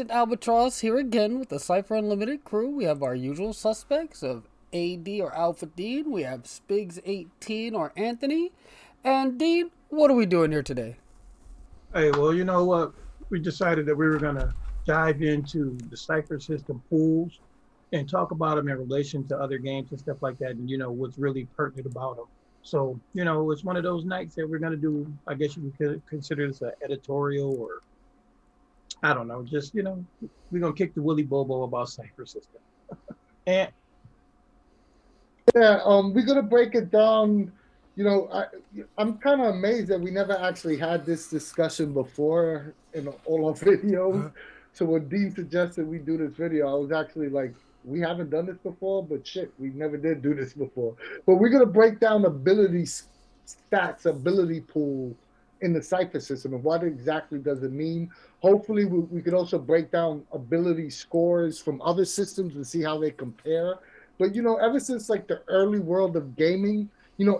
Agent Albatross here again with the Cypher Unlimited crew. We have our usual suspects of AD or Alpha Dean. We have Spigs18 or Anthony. And Dean, what are we doing here today? Hey, well, you know what? We decided that we were going to dive into the Cypher System pools and talk about them in relation to other games and stuff like that, and what's really pertinent about them. So, it's one of those nights that we're going to do. I guess you could consider this an editorial, or I don't know. Just we're gonna kick the Willy Bobo about Cypher System. And Yeah, we're gonna break it down. I'm kind of amazed that we never actually had this discussion before in all our videos. So when Dean suggested we do this video, I was actually like, we haven't done this before, but shit, we never did do this before. But we're gonna break down ability stats, ability pool in the Cypher system, and what exactly does it mean. Hopefully, we could also break down ability scores from other systems and see how they compare. But ever since like the early world of gaming,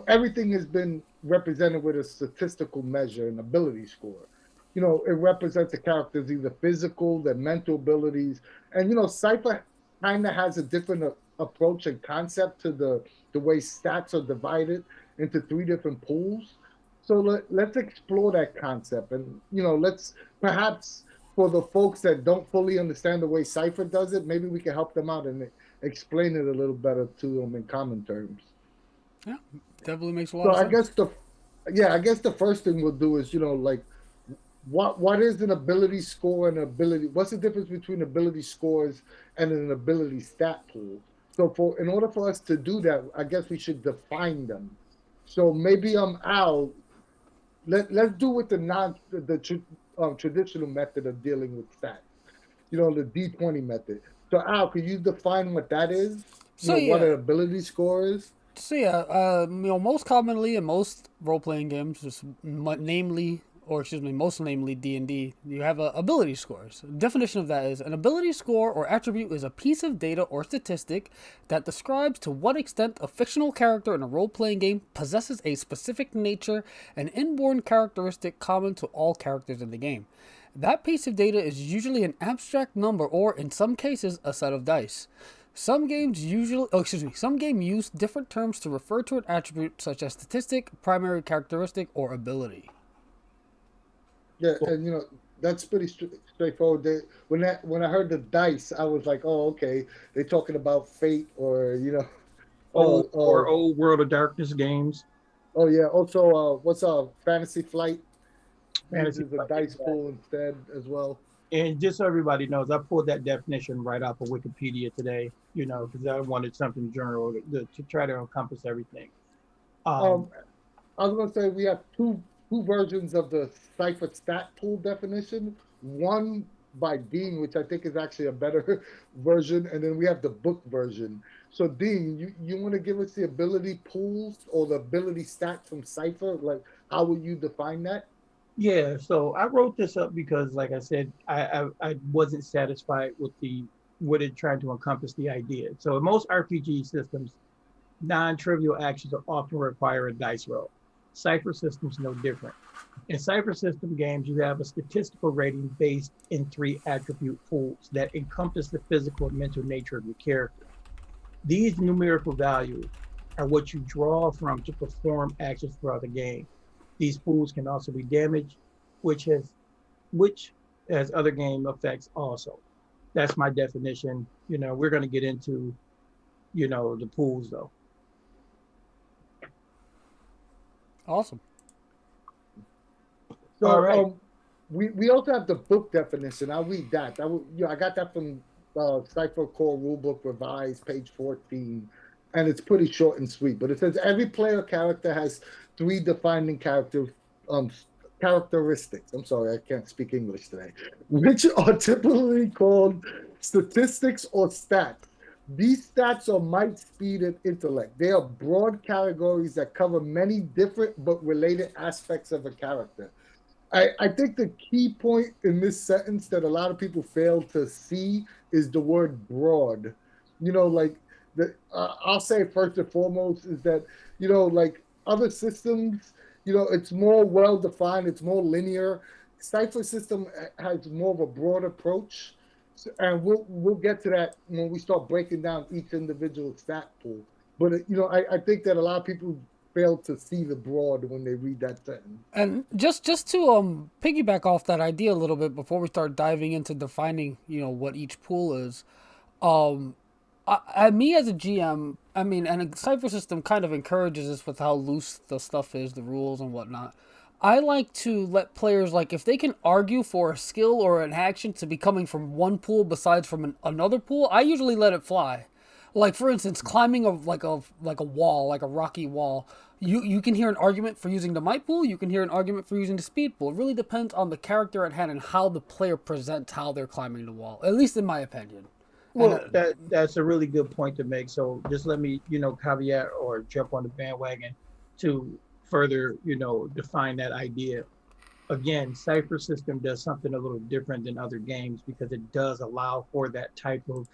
everything has been represented with a statistical measure, an ability score. It represents the character's either physical, their mental abilities, and Cypher kind of has a different approach and concept to the way stats are divided into three different pools. So let's explore that concept, and let's perhaps for the folks that don't fully understand the way Cypher does it, maybe we can help them out and explain it a little better to them in common terms. Yeah, definitely makes a lot So of sense. I guess the first thing we'll do is like what is an ability score and ability? What's the difference between ability scores and an ability stat pool? So in order for us to do that, I guess we should define them. So maybe Al, let's do with the traditional method of dealing with stats. The D20 method. So Al, could you define what that is? So What yeah, an ability score is? most commonly in most role-playing games, most namely D&D, you have ability scores. The definition of that is an ability score or attribute is a piece of data or statistic that describes to what extent a fictional character in a role-playing game possesses a specific nature, an inborn characteristic common to all characters in the game. That piece of data is usually an abstract number or, in some cases, a set of dice. Some game use different terms to refer to an attribute such as statistic, primary characteristic, or ability. Yeah, well, and that's pretty straightforward. When I heard the dice, I was like, oh, okay, they're talking about fate or old oh, or old World of Darkness games, oh yeah. Also, what's Fantasy Flight fantasy uses a flight, dice pool exactly. instead as well. And just so everybody knows, I pulled that definition right off of Wikipedia today. Because I wanted something general to try to encompass everything. Um, Um, I was gonna say we have two versions of the Cypher stat pool definition. One by Dean, which I think is actually a better version, and then we have the book version. So Dean, you want to give us the ability pools or the ability stats from Cypher? Like, how will you define that? Yeah, so I wrote this up because, like I said, I wasn't satisfied with the what it trying to encompass the idea. So in most RPG systems, non-trivial actions are often require a dice roll. Cipher systems no different. In cipher system games, you have a statistical rating based in three attribute pools that encompass the physical and mental nature of your character. These numerical values are what you draw from to perform actions throughout the game. These pools can also be damaged, which has which has other game effects also. That's my definition. We're going to get into the pools though. Awesome. All So right. we also have the book definition. I'll read that. I got that from Cypher Core Rulebook Revised, page 14, and it's pretty short and sweet. But it says every player character has three defining um, characteristics. I'm sorry, I can't speak English today, which are typically called statistics or stats. These stats are might, speed, and intellect. They are broad categories that cover many different but related aspects of a character. I think the key point in this sentence that a lot of people fail to see is the word broad. Like I'll say first and foremost is that like other systems, it's more well defined, it's more linear. Cipher system has more of a broad approach. And we'll get to that when we start breaking down each individual stat pool. But I think that a lot of people fail to see the broad when they read that sentence. And just to piggyback off that idea a little bit before we start diving into defining, what each pool is. Um, me as a GM, I mean, and a Cypher System kind of encourages this with how loose the stuff is, the rules and whatnot. I like to let players, like, if they can argue for a skill or an action to be coming from one pool besides from another pool, I usually let it fly. Like, for instance, climbing a wall, like a rocky wall. You can hear an argument for using the might pool. You can hear an argument for using the speed pool. It really depends on the character at hand and how the player presents how they're climbing the wall. At least in my opinion. Well, that's a really good point to make. So just let me, caveat or jump on the bandwagon to further, define that idea. Again, Cypher System does something a little different than other games because it does allow for that type of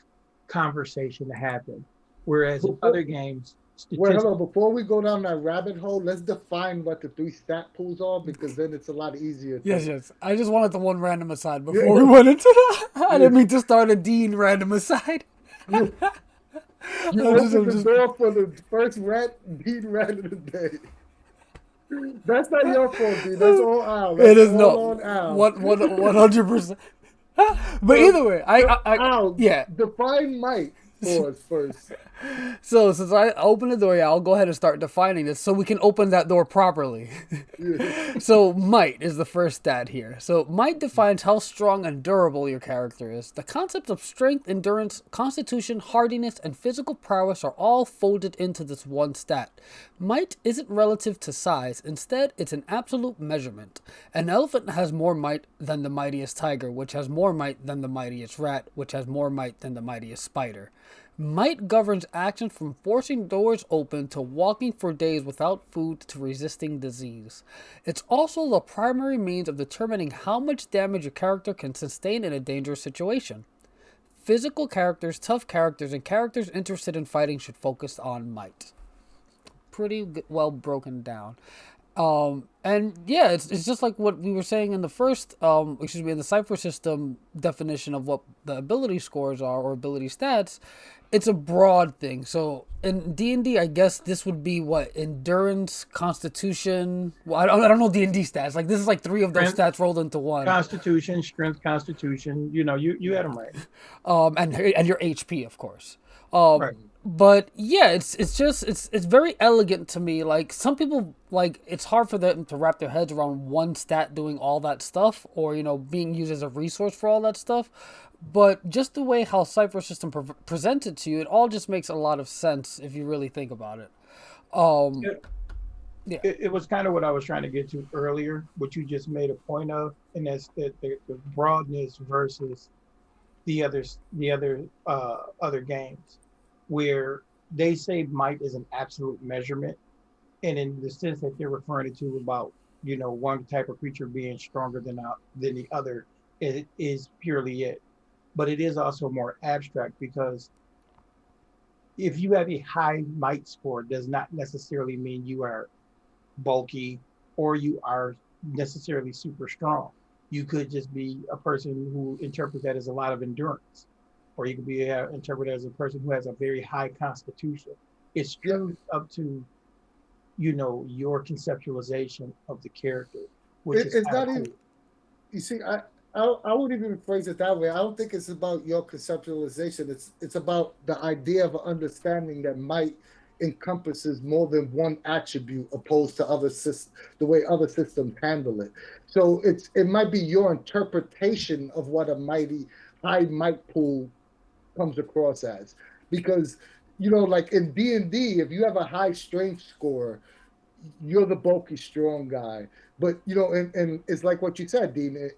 conversation to happen. Whereas in other games, Wait, hold on. Before we go down that rabbit hole, let's define what the three stat pools are because then it's a lot easier. Yes. I just wanted the one random aside before we went into that. I didn't mean to start a Dean random aside. You opened the door for the first Dean rant of the day. That's not your fault, Dean. That's all Al. That's it is all not. on Al. 100%. But either way, Al, yeah. Define might for us first. So since I opened the door, I'll go ahead and start defining this so we can open that door properly. So might is the first stat here. So might defines how strong and durable your character is. The concepts of strength, endurance, constitution, hardiness, and physical prowess are all folded into this one stat. Might isn't relative to size. Instead, it's an absolute measurement. An elephant has more might than the mightiest tiger, which has more might than the mightiest rat, which has more might than the mightiest spider. Might governs action from forcing doors open to walking for days without food to resisting disease. It's also the primary means of determining how much damage a character can sustain in a dangerous situation. Physical characters, tough characters, and characters interested in fighting should focus on might. Pretty well broken down. And yeah, it's just like what we were saying in the first, in the Cypher System definition of what the ability scores are or ability stats. It's a broad thing. So in D&D, I guess this would be what endurance, constitution. Well, I don't know D&D stats. Like this is like three of those stats rolled into one. Constitution, strength, constitution. You had them right. And your HP, of course. Right. But yeah, it's very elegant to me. Like some people, like it's hard for them to wrap their heads around one stat doing all that stuff, or being used as a resource for all that stuff. But just the way how Cypher System presents it to you, it all just makes a lot of sense if you really think about it. Yeah. It was kind of what I was trying to get to earlier, what you just made a point of, and that's the broadness versus the other games, where they say might is an absolute measurement, and in the sense that they're referring to about one type of creature being stronger than the other, it is purely it. But it is also more abstract because if you have a high might score, does not necessarily mean you are bulky or you are necessarily super strong. You could just be a person who interprets that as a lot of endurance, or you could be interpreted as a person who has a very high constitution. It's just up to your conceptualization of the character, which is not even. You see, I wouldn't even phrase it that way. I don't think it's about your conceptualization. It's about the idea of understanding that might encompasses more than one attribute opposed to the way other systems handle it. So it might be your interpretation of what a high might pool comes across as. Because, like in D&D, if you have a high strength score, you're the bulky, strong guy. But, and it's like what you said, Dean,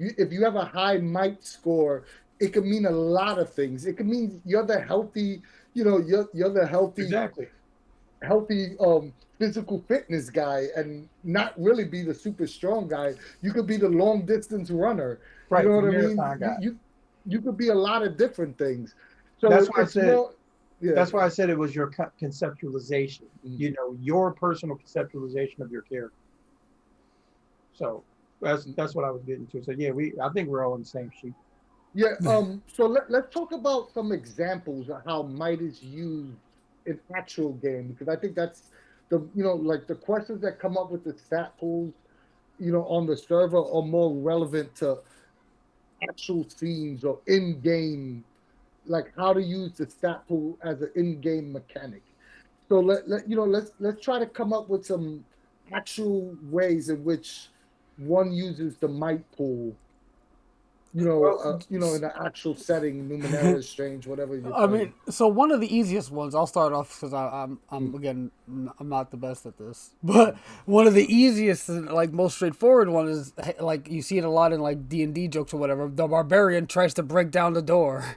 if you have a high might score, it can mean a lot of things. It can mean you're the healthy, you're the healthy, exactly healthy physical fitness guy and not really be the super strong guy. You could be the long distance runner. Right. You know what I mean? You could be a lot of different things. So that's why I said that's why I said it was your conceptualization, your personal conceptualization of your character. So that's what I was getting to. So yeah, I think we're all on the same sheet. Yeah. So let's talk about some examples of how might is used in actual game, because I think that's like the questions that come up with the stat pools, on the server are more relevant to actual scenes or in-game, like how to use the stat pool as an in-game mechanic. So let's try to come up with some actual ways in which one uses the might pool, Well, in the actual setting, Numenera, Strange, whatever you're I mean, playing. so one of the easiest ones. I'll start off because I'm Mm, again I'm not the best at this, but one of the easiest and like most straightforward one is like you see it a lot in like D&D jokes or whatever. The barbarian tries to break down the door.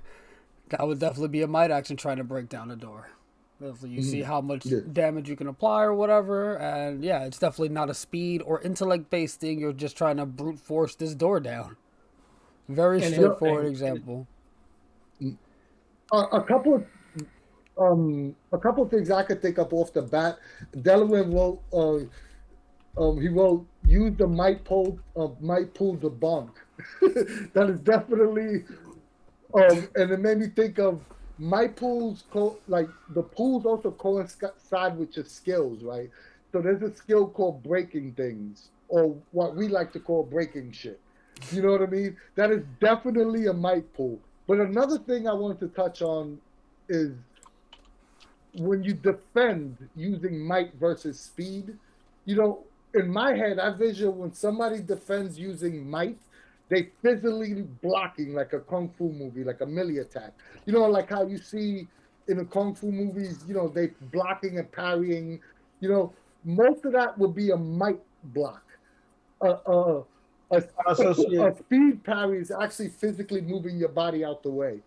That would definitely be a might action trying to break down the door. So you see mm, how much yeah. damage you can apply or whatever, and yeah, it's definitely not a speed or intellect based thing. You're just trying to brute force this door down. Very And it, Yeah. straightforward and example. Mm. A couple of things I could think up off the bat. Delaware wrote he wrote use the might pull the bunk. That is definitely and it made me think of my pools like the pools also coincide with your skills, right? So there's a skill called breaking things, or what we like to call breaking shit. You know what I mean? That is definitely a might pool. But another thing I wanted to touch on is when you defend using might versus speed, in my head, I vision when somebody defends using might, they physically blocking like a kung fu movie, like a melee attack. Like how you see in the kung fu movies, they blocking and parrying. You know, Most of that would be a might block. Uh, uh, a, also see, a speed parry is actually physically moving your body out the way.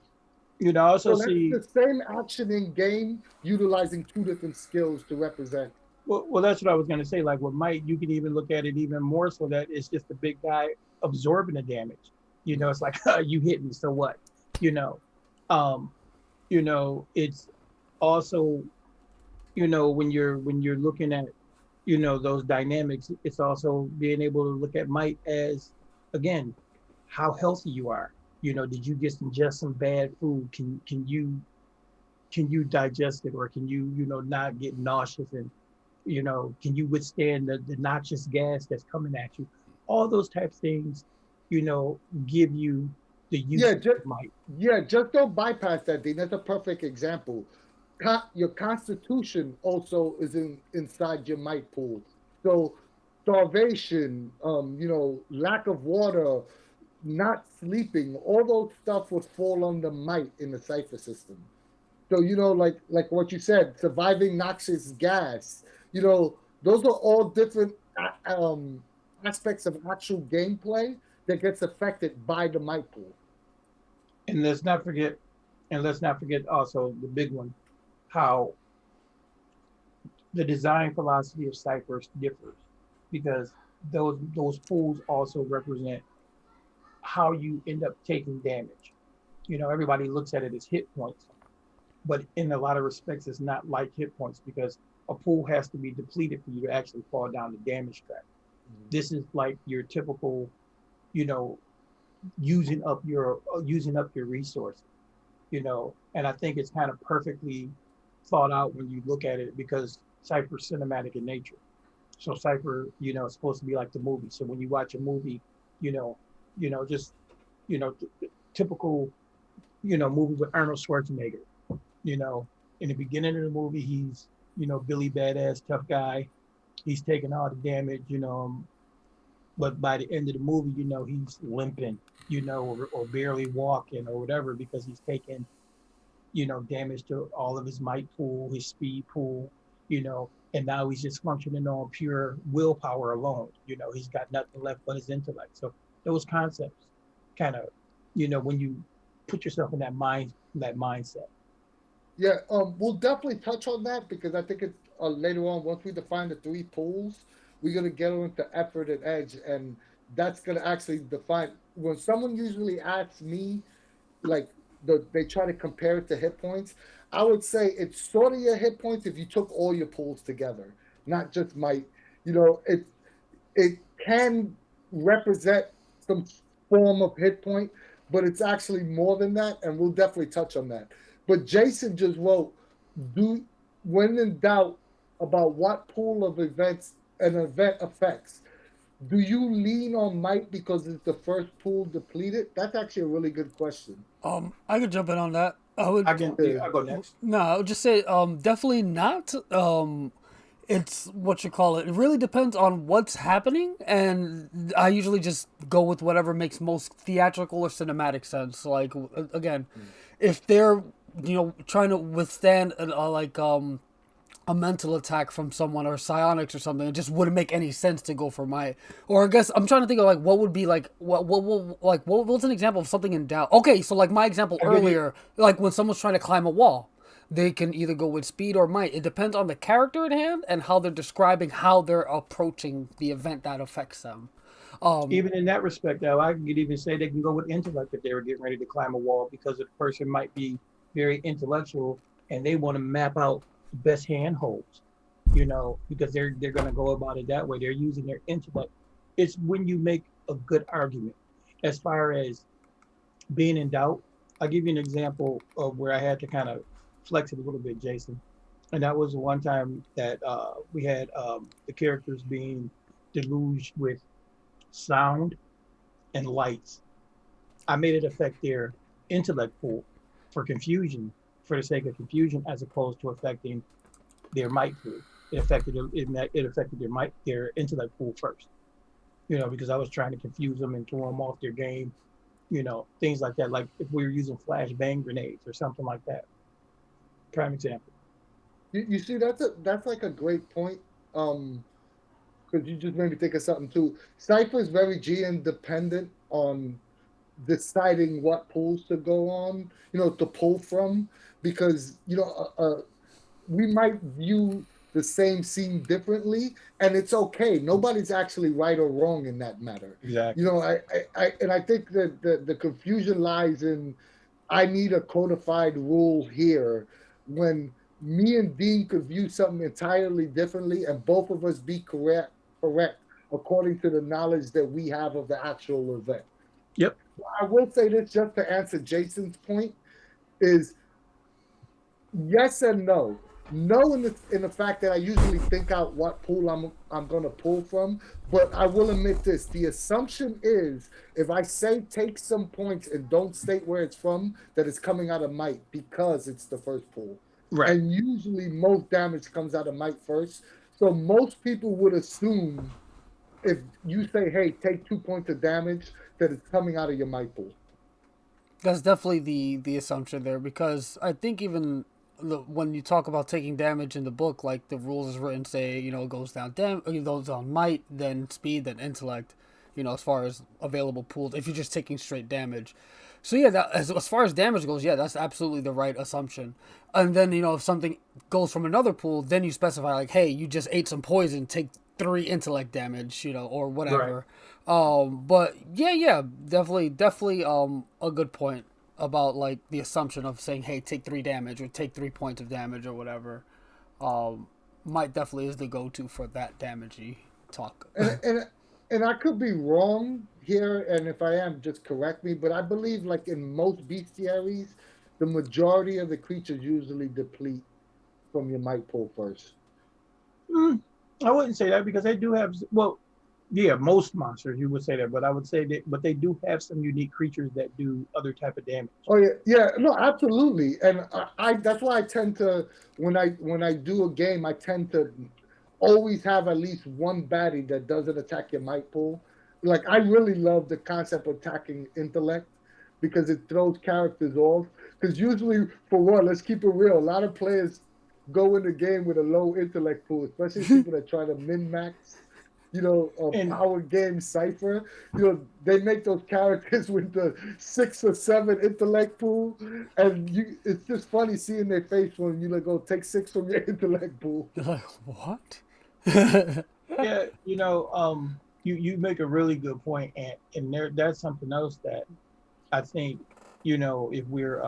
also So that's see. the same action in game, utilizing two different skills to represent. Well, that's what I was going to say. Like with Mike, you can even look at it even more so that it's just the big guy absorbing the damage. It's like you hit me, so what? You know, um, it's also when you're looking at those dynamics, it's also being able to look at might as again how healthy you are. Did you just ingest some bad food? Can you digest it, or can you not get nauseous, and can you withstand the noxious gas that's coming at you? All those types of things, give you the Yeah, use just of might. yeah, just don't bypass that, Dean. That's a perfect example. Your constitution also is inside your might pool. So starvation, lack of water, not sleeping, all those stuff would fall under might in the cipher system. So like what you said, surviving noxious gas. Those are all different aspects of actual gameplay that gets affected by the might pool. And let's not forget also the big one, how the design philosophy of ciphers differs, because those pools also represent how you end up taking damage. Everybody looks at it as hit points, but in a lot of respects, it's not like hit points, because a pool has to be depleted for you to actually fall down the damage track. This is like your typical, you know, using up your resources. And I think it's kind of perfectly thought out when you look at it, because Cypher's cinematic in nature. So Cypher, is supposed to be like the movie. So when you watch a movie, you know, just typical, movie with Arnold Schwarzenegger. You know, in the beginning of the movie, he's Billy Badass tough guy. He's taking all the damage. But by the end of the movie, he's limping. Or barely walking or whatever, because he's taking damage to all of his might pool, his speed pool. And now he's just functioning on pure willpower alone. He's got nothing left but his intellect. So those concepts kind of, when you put yourself in that mindset. Yeah, we'll definitely touch on that because I think it's later on once we define the three pools, we're gonna get into effort and edge, and that's gonna actually define when someone usually asks me like they try to compare it to hit points. I would say it's sort of your hit points if you took all your pools together, not just might. It can represent some form of hit point, but it's actually more than that, and we'll definitely touch on that. But Jason just wrote, "Do when in doubt about what pool of events an event affects, do you lean on might because it's the first pool depleted?" That's actually a really good question. I could jump in on that. I would. I'll go next. No, I would just say definitely not. It's what you call it. It really depends on what's happening, and I usually just go with whatever makes most theatrical or cinematic sense. Like again, if they're trying to withstand a mental attack from someone or psionics or something, it just wouldn't make any sense to go for might. Or I guess I'm trying to think of like what would be like what's an example of something in doubt. Okay, so like my example earlier, like when someone's trying to climb a wall, they can either go with speed or might. It depends on the character at hand and how they're describing how they're approaching the event that affects them. Even in that respect, though, I could even say they can go with intellect if they were getting ready to climb a wall because the person might be very intellectual and they want to map out the best handholds, because they're going to go about it that way. They're using their intellect. It's when you make a good argument. As far as being in doubt, I'll give you an example of where I had to kind of flex it a little bit, Jason. And that was one time that we had the characters being deluged with sound and lights. I made it affect their intellect pool for confusion, for the sake of confusion, as opposed to affecting their might pool. It affected their intellect pool first. Because I was trying to confuse them and throw them off their game. Things like that. Like if we were using flashbang grenades or something like that. Prime example. You see, that's like a great point. Because you just made me think of something too. Cypher is very GM dependent on deciding what pools to go on, to pull from, because we might view the same scene differently, and it's okay. Nobody's actually right or wrong in that matter. Exactly. I think that the confusion lies in I need a codified rule here when me and Dean could view something entirely differently, and both of us be correct according to the knowledge that we have of the actual event. Yep. I will say this just to answer Jason's point is yes and no. No, in the fact that I usually think out what pool I'm going to pull from, but I will admit this: the assumption is if I say take some points and don't state where it's from, that it's coming out of might because it's the first pool, Right. and usually most damage comes out of might first. So most people would assume if you say, "Hey, take 2 points of damage," that it's coming out of your might pool. That's definitely the assumption there because I think even when you talk about taking damage in the book, like the rules is written say it goes down it goes down might, then speed, then intellect. As far as available pools, if you're just taking straight damage. So yeah, as far as damage goes, yeah, that's absolutely the right assumption. And then if something goes from another pool, then you specify like, hey, you just ate some poison, take 3 intellect damage, or whatever. Right. But yeah, definitely a good point about like the assumption of saying, hey, take 3 damage or take 3 points of damage or whatever. Might definitely is the go-to for that damagey talk. And I could be wrong here, and if I am, just correct me. But I believe, like in most bestiaries, the majority of the creatures usually deplete from your might pool first. I wouldn't say that because they do have, well, yeah, most monsters you would say that, but I would say that, but they do have some unique creatures that do other type of damage. Oh yeah, no, absolutely. And I that's why I tend to when I do a game, I tend to always have at least one baddie that doesn't attack your might pool. Like I really love the concept of attacking intellect because it throws characters off. Because usually, for one, let's keep it real. A lot of players go in the game with a low intellect pool, especially people that try to min max. A And power game Cypher. They make those characters with the 6 or 7 intellect pool, and it's just funny seeing their face when you like go take 6 from your intellect pool. You're like, what? yeah, you make a really good point, and that's something else that I think, if we're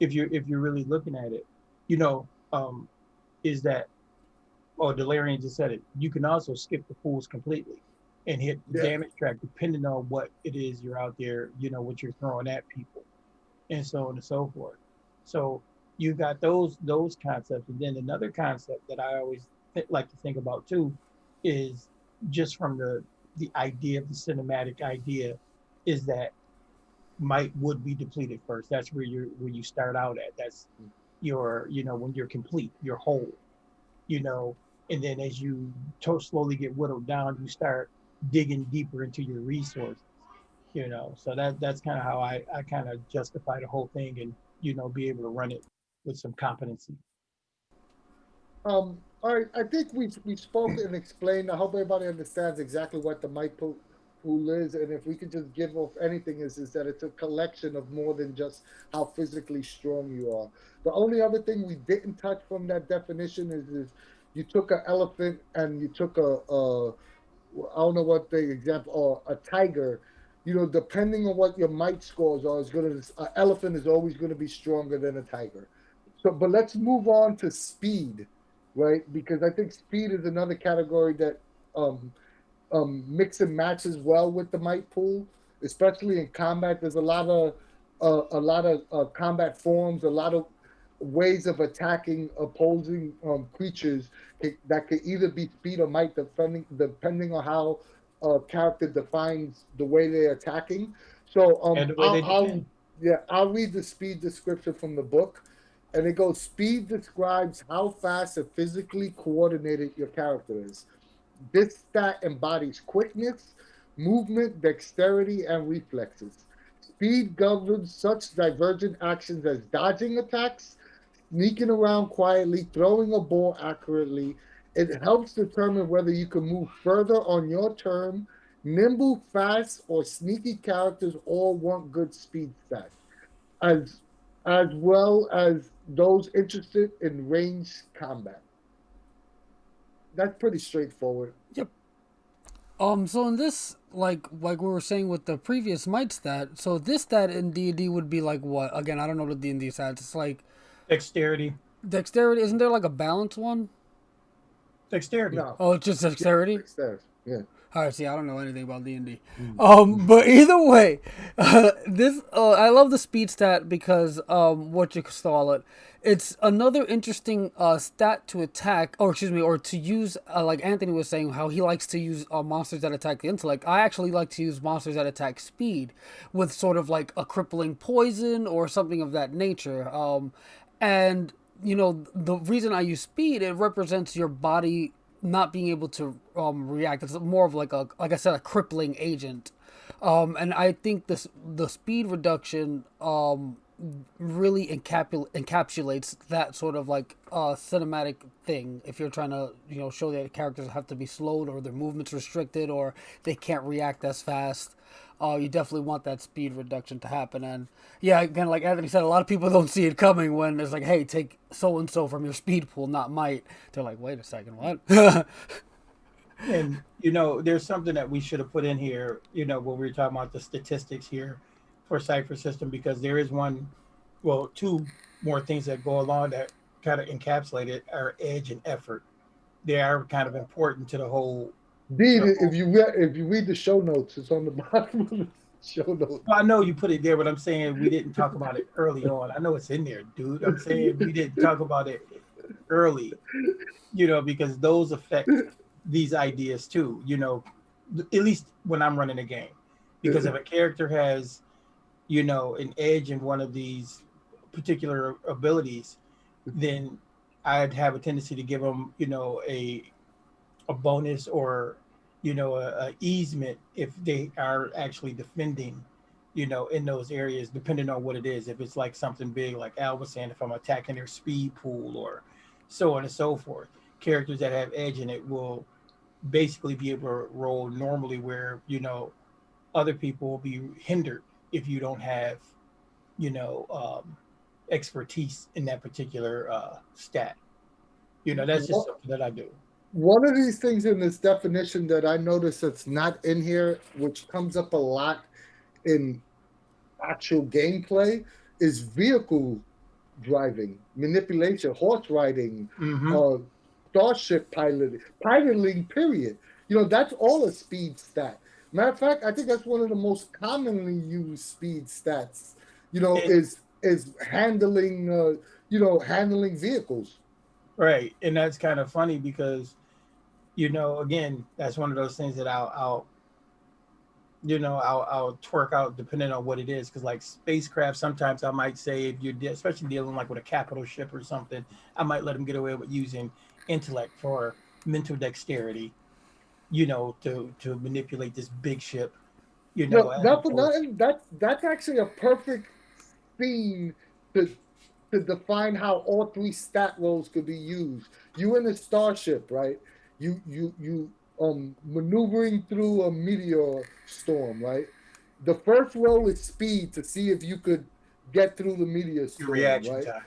if you're really looking at it, is that, oh, Delarian just said it. You can also skip the pools completely. and hit the Yeah. damage track depending on what it is you're out there, what you're throwing at people, and so on and so forth. So you got those concepts, and then another concept that I always like to think about too is just from the idea of the cinematic idea is that might would be depleted first. That's where you start out at. That's your when you're complete, you're whole, you know, and then as you slowly get whittled down, you start digging deeper into your resources, So that's kind of how I kind of justify the whole thing and be able to run it with some competency. All right, I think we spoke and explained. I hope everybody understands exactly what the pool is, and if we could just give off anything is that it's a collection of more than just how physically strong you are. The only other thing we didn't touch from that definition is you took an elephant and you took a I don't know what the example or a tiger. Depending on what your might scores are, is going to an elephant is always going to be stronger than a tiger. So, but let's move on to speed, right? Because I think speed is another category that um, mix and matches well with the might pool, especially in combat. There's a lot of combat forms, a lot of ways of attacking opposing creatures that could either be speed or might, depending on how a character defines the way they're attacking. So And the way they defend. I'll read the speed description from the book, and it goes: speed describes how fast and physically coordinated your character is. This stat embodies quickness, movement, dexterity, and reflexes. Speed governs such divergent actions as dodging attacks, sneaking around quietly, throwing a ball accurately. It helps determine whether you can move further on your turn. Nimble, fast, or sneaky characters all want good speed stats, as as well as those interested in ranged combat. That's pretty straightforward. Yep. So in this, like we were saying with the previous might stat, so this stat in D&D would be like what? Again, I don't know the D&D stats. It's like Dexterity. dexterity. Isn't there like a balance one? Dexterity. No, Oh, it's just yeah, dexterity. dexterity. Yeah. All right, see, I don't know anything about D&D. Mm. But either way, this I love the speed stat because what you call it, it's another interesting stat to attack, or excuse me, or to use. Like Anthony was saying, how he likes to use monsters that attack the intellect. I actually like to use monsters that attack speed, with sort of like a crippling poison or something of that nature. And the reason I use speed, it represents your body not being able to react. It's more of like I said, a crippling agent. And I think the speed reduction really encapsulates that sort of like cinematic thing. If you're trying to show that characters have to be slowed or their movements restricted or they can't react as fast, you definitely want that speed reduction to happen. And yeah, again, like Anthony said, a lot of people don't see it coming when it's like, hey, take so and so from your speed pool, not might. They're like, wait a second, what? And there's something that we should have put in here, when we were talking about the statistics here for Cypher System, because there is two more things that go along that kind of encapsulate it are edge and effort. They are kind of important to the whole. Indeed, if you read the show notes, it's on the bottom of the show notes. Well, I know you put it there, but I'm saying we didn't talk about it early on. I know it's in there, dude. I'm saying we didn't talk about it early, because those affect these ideas too, at least when I'm running a game. Because if a character has, an edge in one of these particular abilities, then I'd have a tendency to give them, a bonus or, a easement if they are actually defending, in those areas, depending on what it is. If it's like something big, like Al was saying, if I'm attacking their speed pool or so on and so forth, characters that have edge in it will basically be able to roll normally where, other people will be hindered if you don't have, you know, expertise in that particular stat. That's just something that I do. One of these things in this definition that I notice that's not in here, which comes up a lot in actual gameplay, is vehicle driving, manipulation, horse riding, Mm-hmm. uh, starship piloting, period. That's all a speed stat. Matter of fact, I think that's one of the most commonly used speed stats. It, Is handling handling vehicles. right, and that's kind of funny because again, that's one of those things that I'll twerk out depending on what it is. Because like spacecraft, sometimes I might say if especially dealing like with a capital ship or something, I might let them get away with using intellect for mental dexterity, to manipulate this big ship, as Not for opposed. nothing. That's actually a perfect scene to to define how all three stat rolls could be used. You in a starship, right? You maneuvering through a meteor storm, right? The first roll is speed to see if you could get through the meteor Your storm, reaction right? time.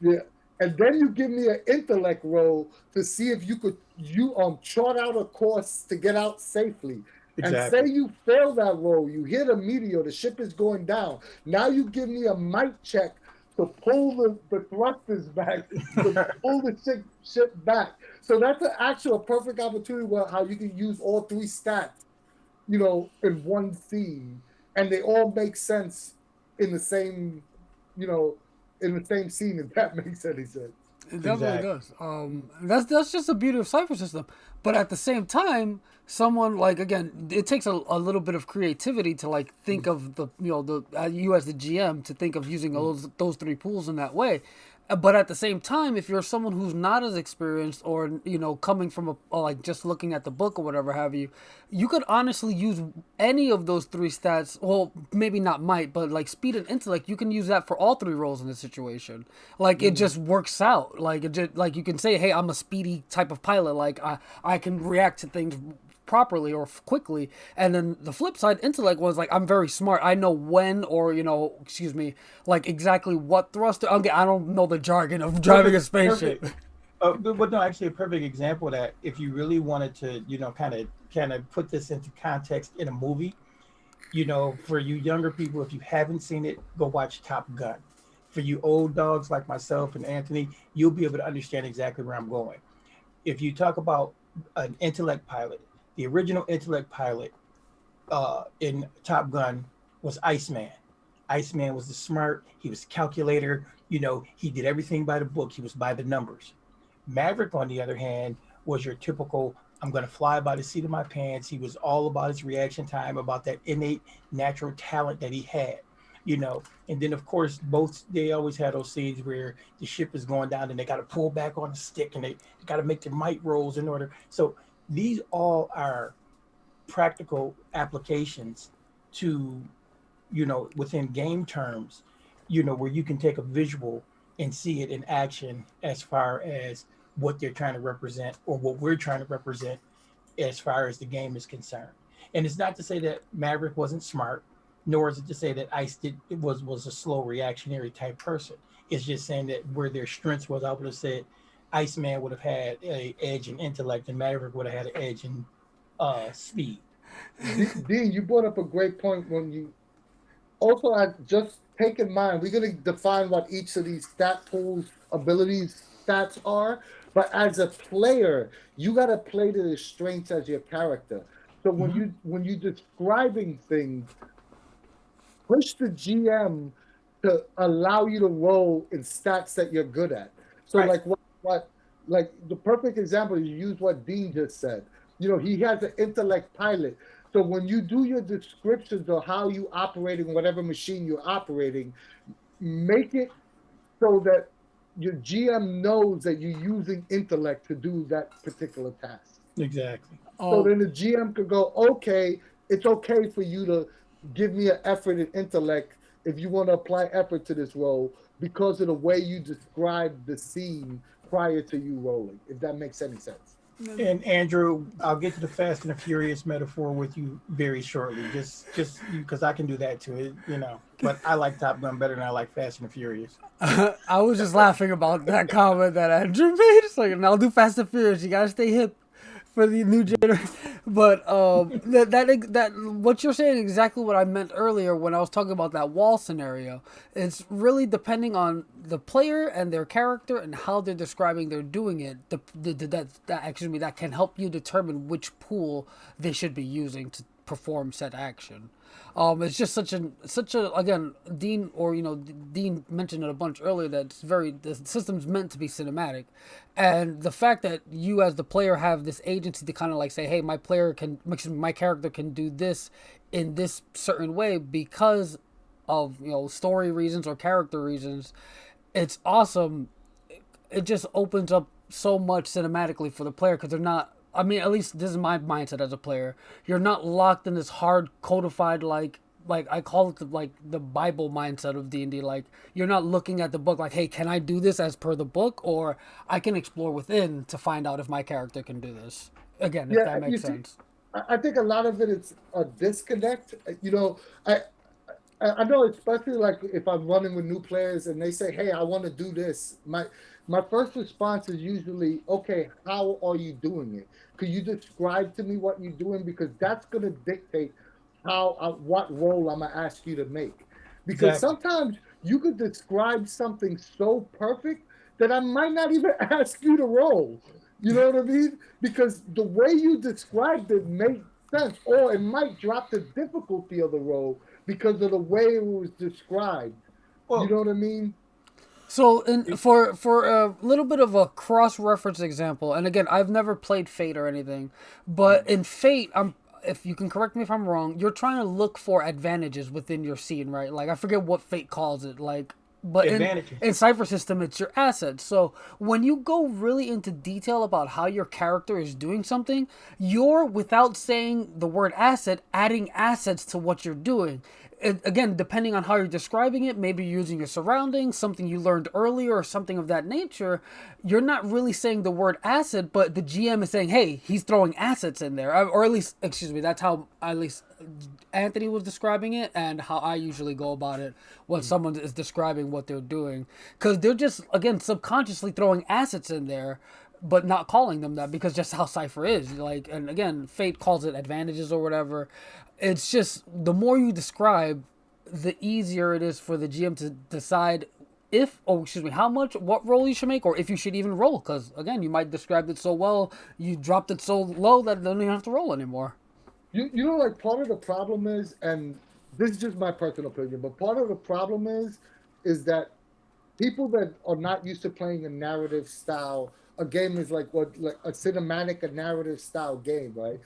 Yeah. And then you give me an intellect roll to see if you chart out a course to get out safely. And say Exactly. you fail that roll, you hit a meteor, the ship is going down. Now you give me a might check to pull the thrusters back, to pull the ship back. So that's an actual perfect opportunity where how you can use all three stats, in one scene, and they all make sense in the same, you know, in the same scene. If that makes any sense. It definitely Exactly. does. That's just the beauty of Cypher System. But at the same time, someone like again, it takes a little bit of creativity to like think of the you as the GM to think of using those three pools in that way. But at the same time, if you're someone who's not as experienced or coming from like just looking at the book or whatever have you, you could honestly use any of those three stats. Well, maybe not might, but like speed and intellect, you can use that for all three roles in this situation. Like it just works out. Like it just like you can say, hey, I'm a speedy type of pilot. Like I can react to things properly or quickly. And then the flip side, intellect was like, I'm very smart. I know when or excuse me, like exactly what thruster. Okay, I don't know the jargon of driving a Perfect. spaceship. Perfect. But no, actually, a perfect example of that. If you really wanted to, kind of put this into context in a movie, for you younger people, if you haven't seen it, go watch Top Gun. For you old dogs like myself and Anthony, you'll be able to understand exactly where I'm going. If you talk about an intellect pilot, the original intellect pilot in Top Gun was Iceman. Iceman was the smart. He was calculator. He did everything by the book. He was by the numbers. Maverick, on the other hand, was your typical I'm going to fly by the seat of my pants. He was all about his reaction time, about that innate natural talent that he had. And then of course both they always had those scenes where the ship is going down and they got to pull back on the stick and they got to make their might rolls in order. So these all are practical applications to within game terms, where you can take a visual and see it in action as far as what they're trying to represent or what we're trying to represent as far as the game is concerned. And it's not to say that Maverick wasn't smart, nor is it to say that Ice was a slow reactionary type person. It's just saying that where their strengths was, I would have said Iceman would have had a edge in intellect and Maverick would have had an edge in speed. Dean, you brought up a great point when you also I just take in mind we're going to define what each of these stat pools abilities stats are, but as a player you got to play to the strengths as your character. So Mm-hmm. when you describing things, push the GM to allow you to roll in stats that you're good at. So Right. like like the perfect example is you use what Dean just said. He has an intellect pilot. So when you do your descriptions of how you operating whatever machine you're operating, make it so that your GM knows that you're using intellect to do that particular task. Exactly. So Um, then the GM could go, okay, it's okay for you to give me an effort in intellect if you want to apply effort to this role because of the way you described the scene prior to you rolling, if that makes any sense. And Andrew, I'll get to the Fast and the Furious metaphor with you very shortly. Just because I can do that too, But I like Top Gun better than I like Fast and the Furious. I was just laughing about that comment that Andrew made. It's like, and I'll do Fast and Furious. You gotta stay hip. for the new generation. But that what you're saying is exactly what I meant earlier when I was talking about that wall scenario. It's really depending on the player and their character and how they're describing they're doing it. That can help you determine which pool they should be using to perform said action. It's just such a again Dean or Dean mentioned it a bunch earlier that the system's meant to be cinematic, and the fact that you as the player have this agency to kind of like say, hey, my character can do this in this certain way because of story reasons or character reasons. It's awesome. It just opens up so much cinematically for the player because they're not. I mean, at least this is my mindset as a player. You're not locked in this hard codified like I call it the Bible mindset of D&D. Like you're not looking at the book like, hey, can I do this as per the book, or I can explore within to find out if my character can do this. Again, if that makes sense. I think a lot of it is a disconnect. I know, especially like if I'm running with new players and they say, "Hey, I want to do this." My first response is usually, "Okay, how are you doing it? Could you describe to me what you're doing? Because that's going to dictate what role I'm gonna ask you to make. Because Exactly. sometimes you could describe something so perfect that I might not even ask you to roll. You know what I mean? Because the way you described it made sense, or it might drop the difficulty of the role because of the way it was described. You Well, know what I mean? So, for a little bit of a cross reference example, and again, I've never played Fate or anything, but in Fate, if you can correct me if I'm wrong, you're trying to look for advantages within your scene, right? Like I forget what Fate calls it, like, but advantages. in Cypher System, it's your assets. So when you go really into detail about how your character is doing something, you're without saying the word asset, adding assets to what you're doing. Again, depending on how you're describing it, maybe you're using your surroundings, something you learned earlier, or something of that nature. You're not really saying the word asset, but the GM is saying, "Hey, he's throwing assets in there," or at least, excuse me, that's how at least Anthony was describing it, and how I usually go about it when someone is describing what they're doing, because they're just again subconsciously throwing assets in there but not calling them that because just how Cypher is. Like, and again, Fate calls it advantages or whatever. It's just the more you describe, the easier it is for the GM to decide how much, what role you should make, or if you should even roll. Because again, you might describe it so well, you dropped it so low that you don't even have to roll anymore. You know, like part of the problem is, and this is just my personal opinion, but part of the problem is that people that are not used to playing a narrative style, a game is like a cinematic, a narrative style game, right?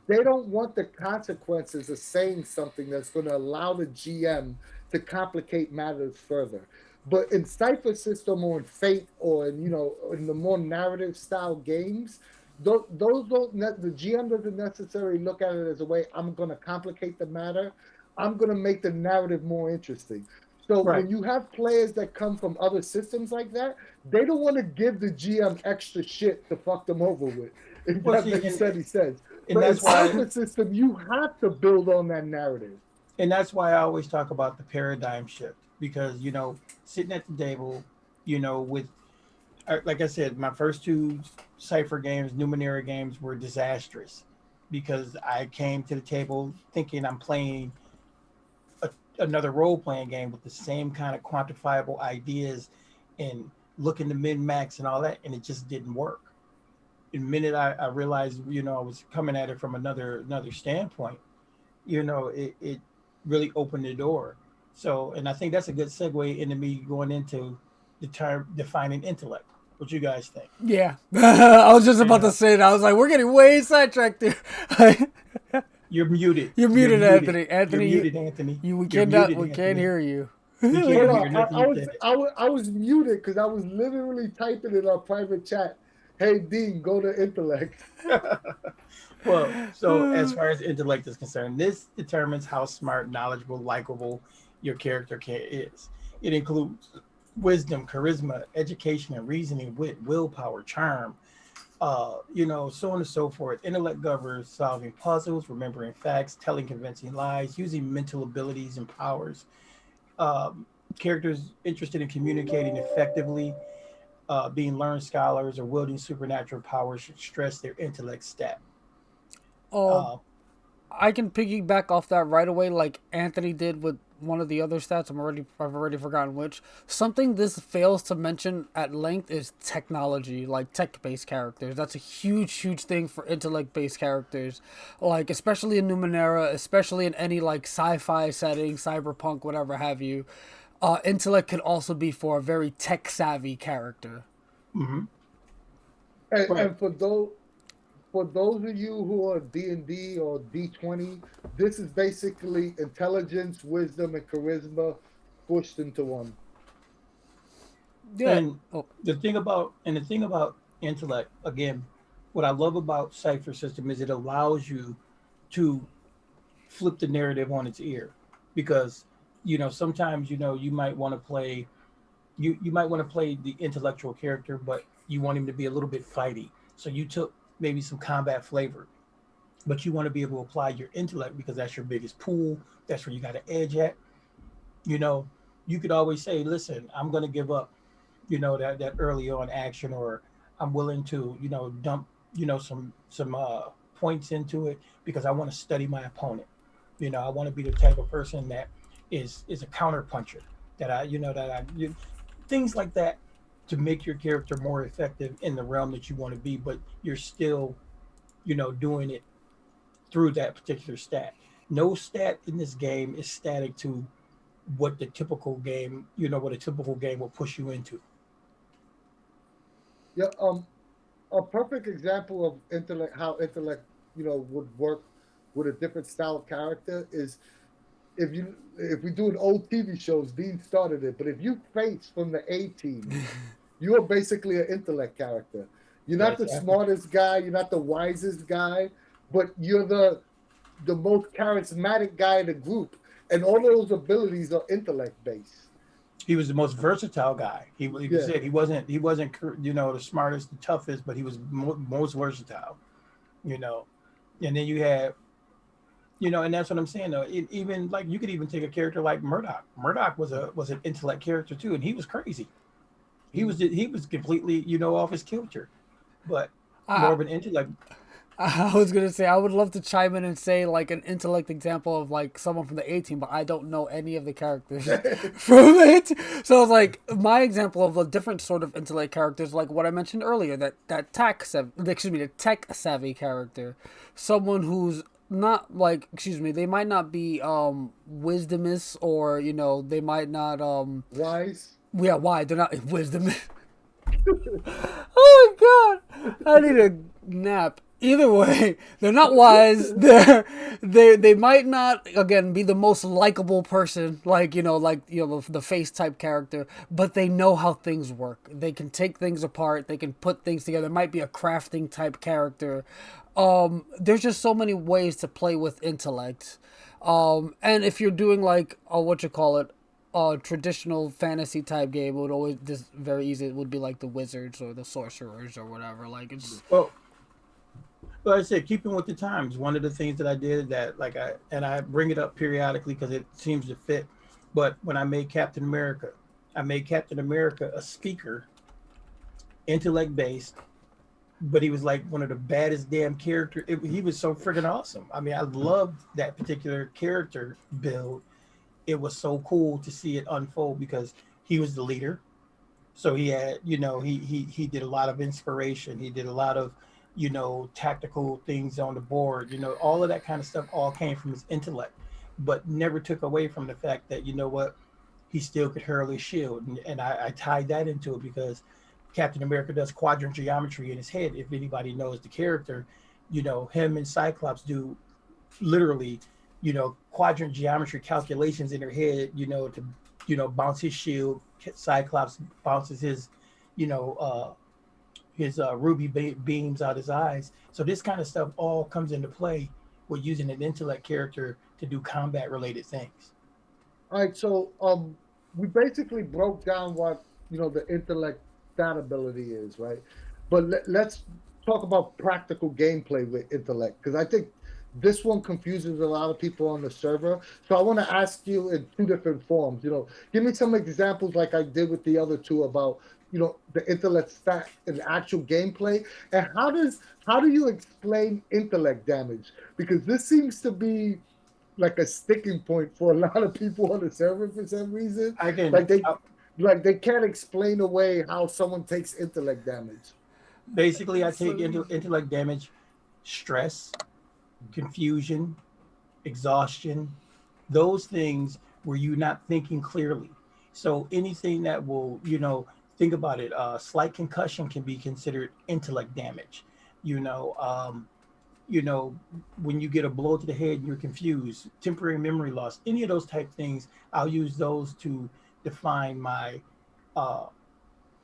They don't want the consequences of saying something that's going to allow the GM to complicate matters further. But in Cypher System or in Fate or in the more narrative style games, those don't the GM doesn't necessarily look at it as a way I'm going to complicate the matter. I'm going to make the narrative more interesting. So Right. when you have players that come from other systems like that, they don't want to give the GM extra shit to fuck them over with. If Well, that see, makes any sense. and But in that's why Cypher System, you have to build on that narrative. I always talk about the paradigm shift because sitting at the table, with like I said, my first two Cypher games, Numenera games, were disastrous because I came to the table thinking I'm playing a, another role playing game with the same kind of quantifiable ideas and looking to min max and all that, and it just didn't work. In a minute, I realized, I was coming at it from another standpoint. It really opened the door. So, and I think that's a good segue into me going into the term defining intellect. What you guys think? Yeah, I was just about And to say that. I was like, we're getting way sidetracked here. you're muted. You're You're muted, muted. Anthony. You're Anthony, muted, Anthony. we You're cannot, muted, we can't Anthony. hear you. We Hold can't on, hear nothing you said. I was muted because I was literally typing in our private chat. Hey Dean, go to intellect. Well, so as far as intellect is concerned, this determines how smart, knowledgeable, likable your is. It includes wisdom, charisma, education, and reasoning, wit, willpower, charm, so on and so forth. Intellect governs solving puzzles, remembering facts, telling convincing lies, using mental abilities and powers. Um, Characters interested in communicating effectively, being learned scholars or wielding supernatural powers should stress their intellect stat. Um, Uh, I can piggyback off that right away, like Anthony did with one of the other stats. I've already forgotten which. Something this fails to mention at length is technology, like tech-based characters. That's a huge thing for intellect-based characters, like especially in Numenera, especially in any like sci-fi setting, cyberpunk, whatever have you. Intellect can also be for a very tech-savvy character. mhm. Right. And for those of you who are D&D or D20, this is basically intelligence, wisdom, and charisma pushed into one. Yeah. And Oh, the thing about intellect, again, what I love about Cypher System is it allows you to flip the narrative on its ear, because sometimes you might want to play you might want to play the intellectual character, but you want him to be a little bit fighty. So you took maybe some combat flavor, but you want to be able to apply your intellect because that's your biggest pool. That's where you got an edge at. You know, you could always say, "Listen, I'm going to give up." That early on action, or I'm willing to dump some points into it because I want to study my opponent. I want to be the type of person that is a counter puncher. That I you know that I you, things like that, to make your character more effective in the realm that you want to be, but you're still doing it through that particular stat. No stat in this game is static to what a typical game will push you into. Yeah, a perfect example of intellect, how intellect, would work with a different style of character is if we do an old TV shows, Dean started it, but if you face from the A team, you are basically an intellect character. You're Yeah, not the exactly. smartest guy, you're not the wisest guy, but you're the most charismatic guy in the group. And all those abilities are intellect based. He was the most versatile guy. Like you Yeah. said, he wasn't the smartest, the toughest, but he was most versatile. You know, and then you had and that's what I'm saying though. Even like you could even take a character like Murdoch. Murdoch was an intellect character too, and he was crazy. He was completely off his kilter, but more I of an intellect. I was gonna say I would love to chime in and say like an intellect example of like someone from the A team, but I don't know any of the characters from it. So it's like my example of a different sort of intellect character is like what I mentioned earlier, the tech savvy character, someone who's not like they might not be wisdomous, or they might not Wise. yeah, why they're not wisdom. Oh my god, I need a nap. Either way, they're not wise. They might not again be the most likable person, like the face type character, but they know how things work. They can take things apart. They can put things together. It might be a crafting type character. There's just so many ways to play with intellect. And if you're doing like what you call it, traditional fantasy type game, it would always this very easy. It would be like the wizards or the sorcerers or whatever. Like it's Well, like I said, keeping with the times. One of the things that I did that, like I bring it up periodically because it seems to fit. But when I made Captain America, I made Captain America a speaker, intellect based, but he was like one of the baddest damn character. He was so freaking awesome. I mean, I loved that particular character build. It was so cool to see it unfold because he was the leader. So he had, he did a lot of inspiration. He did a lot of, tactical things on the board. All of that kind of stuff all came from his intellect, but never took away from the fact that what he still could hurl his shield, and I tied that into it because Captain America does quadrant geometry in his head. If anybody knows the character, him and Cyclops do literally, quadrant geometry calculations in their head, to, bounce his shield. Cyclops bounces you know, uh, his ruby beams out his eyes. So this kind of stuff all comes into play with using an intellect character to do combat related things. All right, so we basically broke down what the intellect stat ability is, right? But let's talk about practical gameplay with intellect, because I think this one confuses a lot of people on the server. So I want to ask you in two different forms. Give me some examples like I did with the other two about the intellect stat in actual gameplay? And how do you explain intellect damage? Because this seems to be like a sticking point for a lot of people on the server for some reason. I can Like they can't explain away how someone takes intellect damage. basically I take into intellect damage, stress, confusion, exhaustion, those things where you're not thinking clearly. So anything that will, think about it. Slight concussion can be considered intellect damage. You know, um, you know, when you get a blow to the head and you're confused, temporary memory loss, any of those type things, I'll use those to define my uh,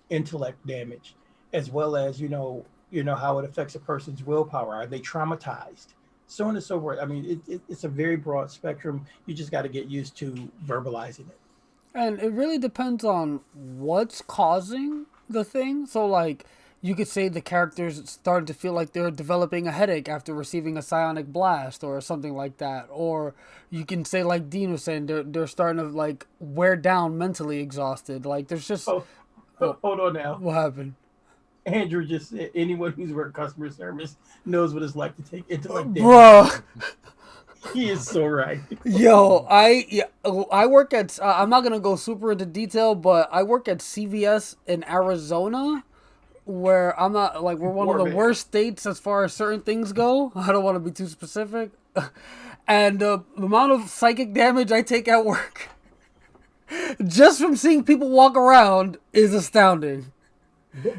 intellect damage, as well as how it affects a person's willpower. Are they traumatized? So on and so forth. I mean, it's a very broad spectrum. You just got to get used to verbalizing it. And it really depends on what's causing the thing. So, like, you could say the character's starting to feel like they're developing a headache after receiving a psionic blast or something like that. Or you can say, like Dean was saying, they're starting to, like, wear down, mentally exhausted. Like, there's just. Oh, Oh, hold on now. what happened? Andrew just said anyone who's worked customer service knows what it's like to take intellect damage. Bro. He is so right. Yo, I work at. I'm not gonna go super into detail, but I work at CVS in Arizona, where I'm not like we're one of Poor the man. worst states as far as certain things go. I don't want to be too specific, and the amount of psychic damage I take at work, just from seeing people walk around, is astounding.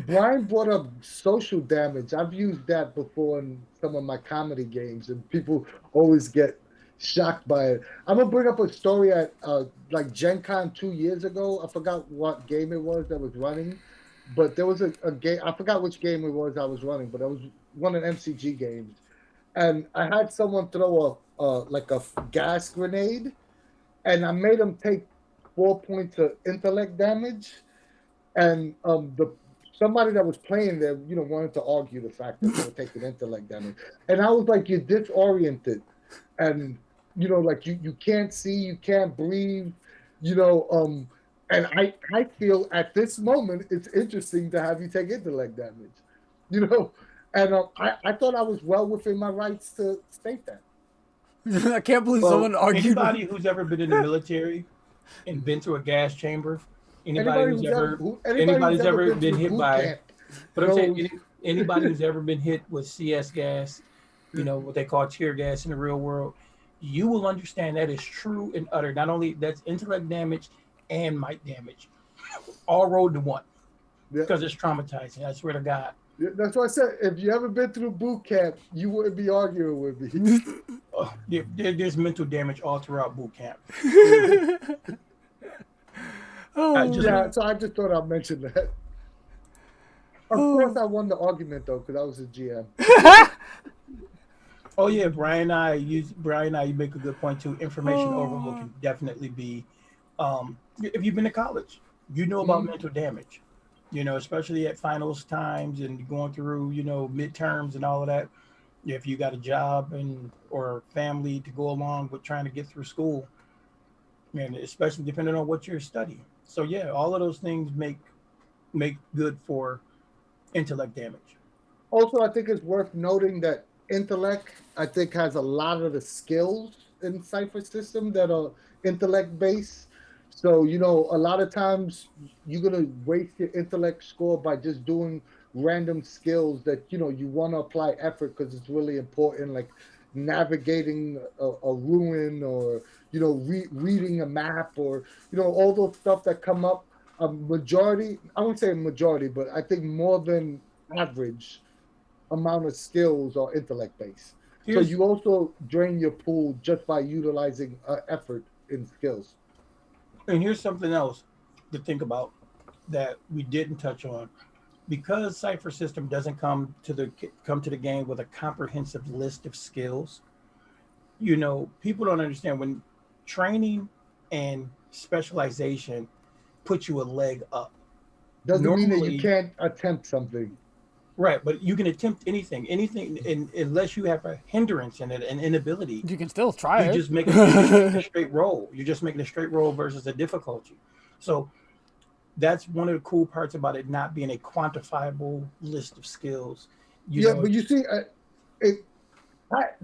Brian brought up social damage. I've used that before in some of my comedy games, and people always get shocked by it. I'm gonna bring up a story at like Gen Con 2 years ago. I forgot what game it was that was running, but there was a game. I forgot which game it was I was running, but I was running MCG games, and I had someone throw a gas grenade, and I made him take 4 points of intellect damage, and the somebody that was playing there, wanted to argue the fact that they were taking intellect damage, and I was like, "You're disoriented, and like you can't see, you can't breathe, you know." And I feel at this moment it's interesting to have you take intellect damage, you know, and I thought I was well within my rights to state that. I can't believe Well, someone argued. anybody who's ever been in the military and been through a gas chamber, anybody Anybody who's who's ever ever anybody anybody who's who's ever ever been been through hit boot by, camp but I'm saying knows. anybody who's ever been hit with CS gas, what they call tear gas in the real world, you will understand that is true and utter. Not only that's intellect damage and might damage, all rolled to one Yeah, because it's traumatizing. I swear to God. that's what I said. If you ever been through boot camp, you wouldn't be arguing with me. There's mental damage all throughout boot camp. I Oh just Yeah, man. so I just thought I'd mention that. Of course, Oh. I won the argument though, because I was a GM. Oh yeah, Brian and I. You make a good point too. Information overload Oh. can definitely be. If you've been to college, you know about Mhm. mental damage. Especially at finals times and going through midterms and all of that. If you got a job and or family to go along with trying to get through school, and especially depending on what you're studying. So yeah, all of those things make good for intellect damage. Also, I think it's worth noting that intellect, I think, has a lot of the skills in Cypher System that are intellect based. So, a lot of times you're gonna waste your intellect score by just doing random skills that you want to apply effort because it's really important, like navigating a ruin, or reading a map, or all those stuff that come up. A majority, I wouldn't say a majority, but I think more than average amount of skills are intellect based. So Here's you also drain your pool just by utilizing effort in skills. and here's something else to think about that we didn't touch on. Because Cypher System doesn't come to the game with a comprehensive list of skills. People don't understand when training and specialization put you a leg up. Doesn't mean that you Normally, can't attempt something. right, but you can attempt anything, unless you have a hindrance in it, an inability. You can still try You it. just make it. You're just making a straight roll. You're just making a straight roll versus a difficulty. So that's one of the cool parts about it not being a quantifiable list of skills. You Yeah, know, but you see, it.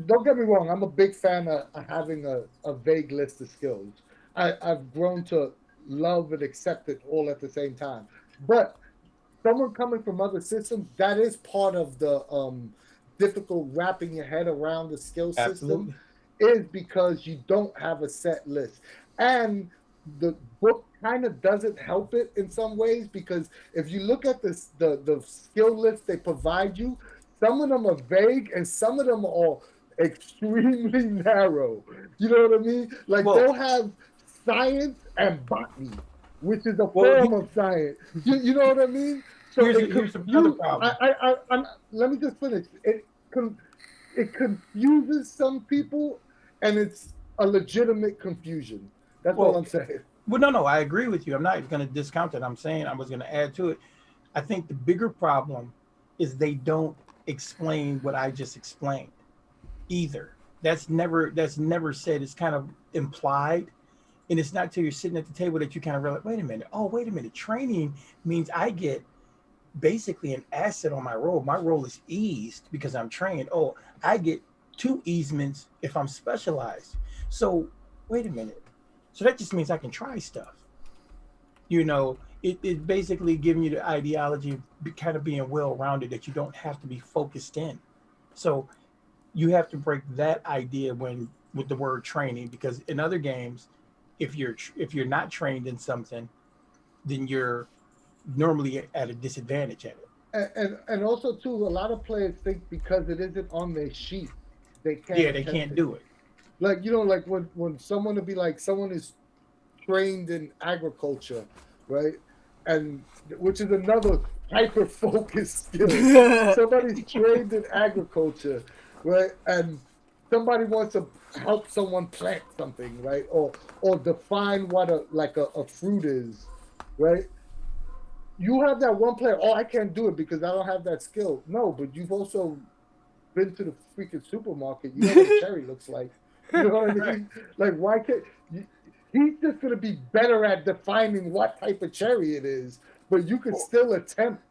Don't get me wrong. I'm a big fan of having a vague list of skills. I've grown to love and accept it all at the same time. But someone coming from other systems, that is part of the difficult wrapping your head around the skill system, absolutely. is because you don't have a set list. And the book kind of doesn't help it in some ways, because if you look at the skill list they provide you, some of them are vague and some of them are extremely narrow. You know what I mean? Like Well, they'll have science and botany, which is a well, form of science. You know what I mean? So it here's another confuse. problem. Let me just finish. It confuses some people, and it's a legitimate confusion. That's all Well, I'm saying. well, no, I agree with you. I'm not going to discount it. I'm saying I was going to add to it. I think the bigger problem is they don't explain what I just explained either. That's never said. It's kind of implied, and it's not till you're sitting at the table that you kind of realize, wait a minute. Oh, wait a minute. Training means I get basically an asset on my role. My role is eased because I'm trained. Oh, I get two easements if I'm specialized. So wait a minute. So that just means I can try stuff. You know, it basically giving you the ideology of kind of being well rounded, that you don't have to be focused in. So you have to break that idea when with the word training, because in other games, if you're not trained in something, then you're normally at a disadvantage at it. And also too, a lot of players think because it isn't on their sheet, they can't Yeah, they attempt can't it. do it. Like like when someone would be like, someone is trained in agriculture, right? And which is another hyper focused skill. Somebody's trained in agriculture, right? And somebody wants to help someone plant something, right? Or define what a fruit is, right? You have that one player, oh, I can't do it because I don't have that skill. No, but you've also been to the freaking supermarket. You know what a cherry looks like. You know what I Right. mean? Like, why can't you, he's just going to be better at defining what type of cherry it is, but you could Or, still attempt,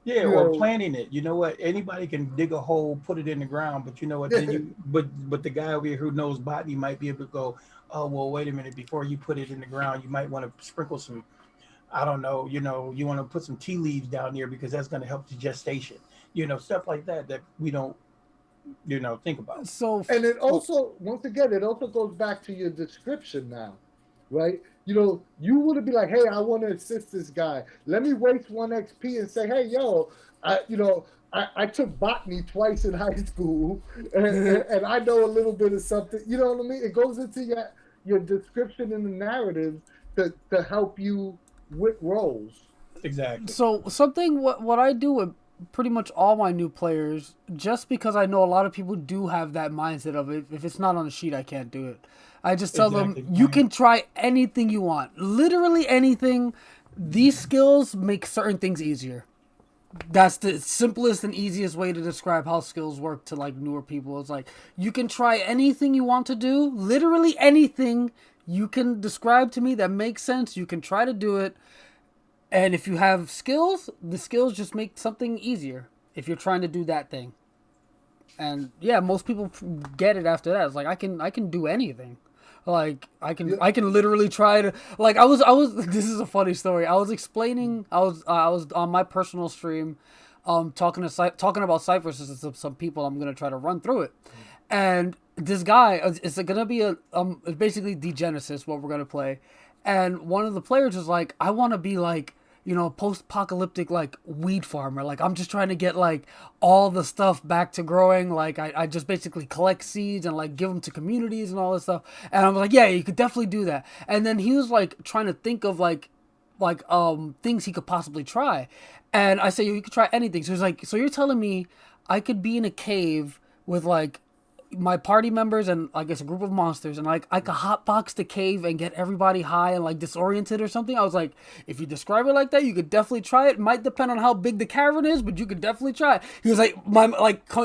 yeah, you or know. planting it. You know what? Anybody can dig a hole, put it in the ground, but you know what? Then you but the guy over here who knows botany might be able to go, oh well, wait a minute, before you put it in the ground, you might want to sprinkle some, I don't know, you want to put some tea leaves down there because that's going to help the gestation. Stuff like that that we don't, think about. So, And it oh, also, once again, it also goes back to your description now, right? You would be like, hey, I want to assist this guy. Let me waste one XP and say, hey, yo, I took botany twice in high school, and I know a little bit of something. You know what I mean? It goes into your description in the narrative to help you with roles. Exactly. so something what I do with pretty much all my new players, just because I know a lot of people do have that mindset of it. If it's not on the sheet, I can't do it. I just tell them Exactly the you point. can try anything you want, literally anything. These skills make certain things easier. That's the simplest and easiest way to describe how skills work to like newer people. It's like you can try anything you want to do, literally anything you can describe to me that makes sense. You can try to do it, and if you have skills, the skills just make something easier if you're trying to do that thing. And yeah, most people get it after that. It's like I can do anything. Like I can Yeah. I can literally try to, like I was this is a funny story. I was explaining, I was on my personal stream, talking about Cypher System to some people. I'm gonna try to run through it, and this guy, it's gonna be it's basically Degenesis what we're gonna play, and one of the players is like, I want to be like, post-apocalyptic like weed farmer. Like I'm just trying to get like all the stuff back to growing. Like I just basically collect seeds and like give them to communities and all this stuff. And I'm like, yeah, you could definitely do that. And then he was like trying to think of things he could possibly try. And I say, you could try anything. So he's like, so you're telling me I could be in a cave with like my party members and I guess a group of monsters, and like I could hotbox the cave and get everybody high and like disoriented or something. I was like, if you describe it like that, you could definitely try it. Might depend on how big the cavern is, but you could definitely try it. He was like,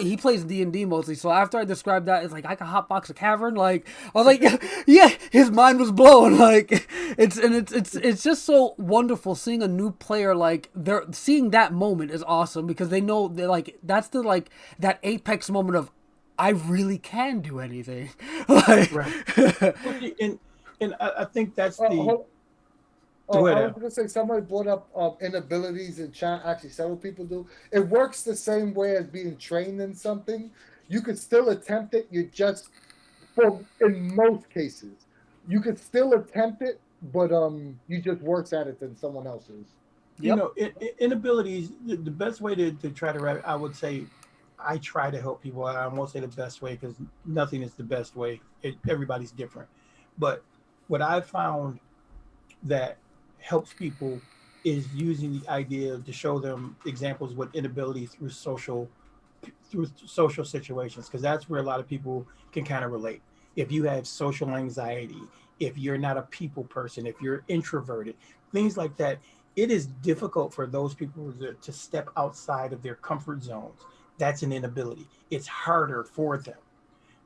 he plays D&D mostly, so after I described that, it's like I could hotbox a cavern. Like I was like, yeah, his mind was blown. Like it's just so wonderful seeing a new player like they're seeing that moment is awesome because they know they're like that's the like that apex moment of I really can do anything. Like, Right. And I think that's the. hold, Go I ahead, was Al. gonna say somebody brought up inabilities in chat. Actually, several people do. It works the same way as being trained in something. You could still attempt it. You just, for in most cases, you could still attempt it, but you just worse at it than someone else is. You yep. know, inabilities. The best way to try to wrap. I would say, I try to help people. I won't say the best way because nothing is the best way. Everybody's different, but what I found that helps people is using the idea to show them examples of what inability through social situations, because that's where a lot of people can kind of relate. If you have social anxiety, if you're not a people person, if you're introverted, things like that, it is difficult for those people to step outside of their comfort zones. That's an inability. It's harder for them,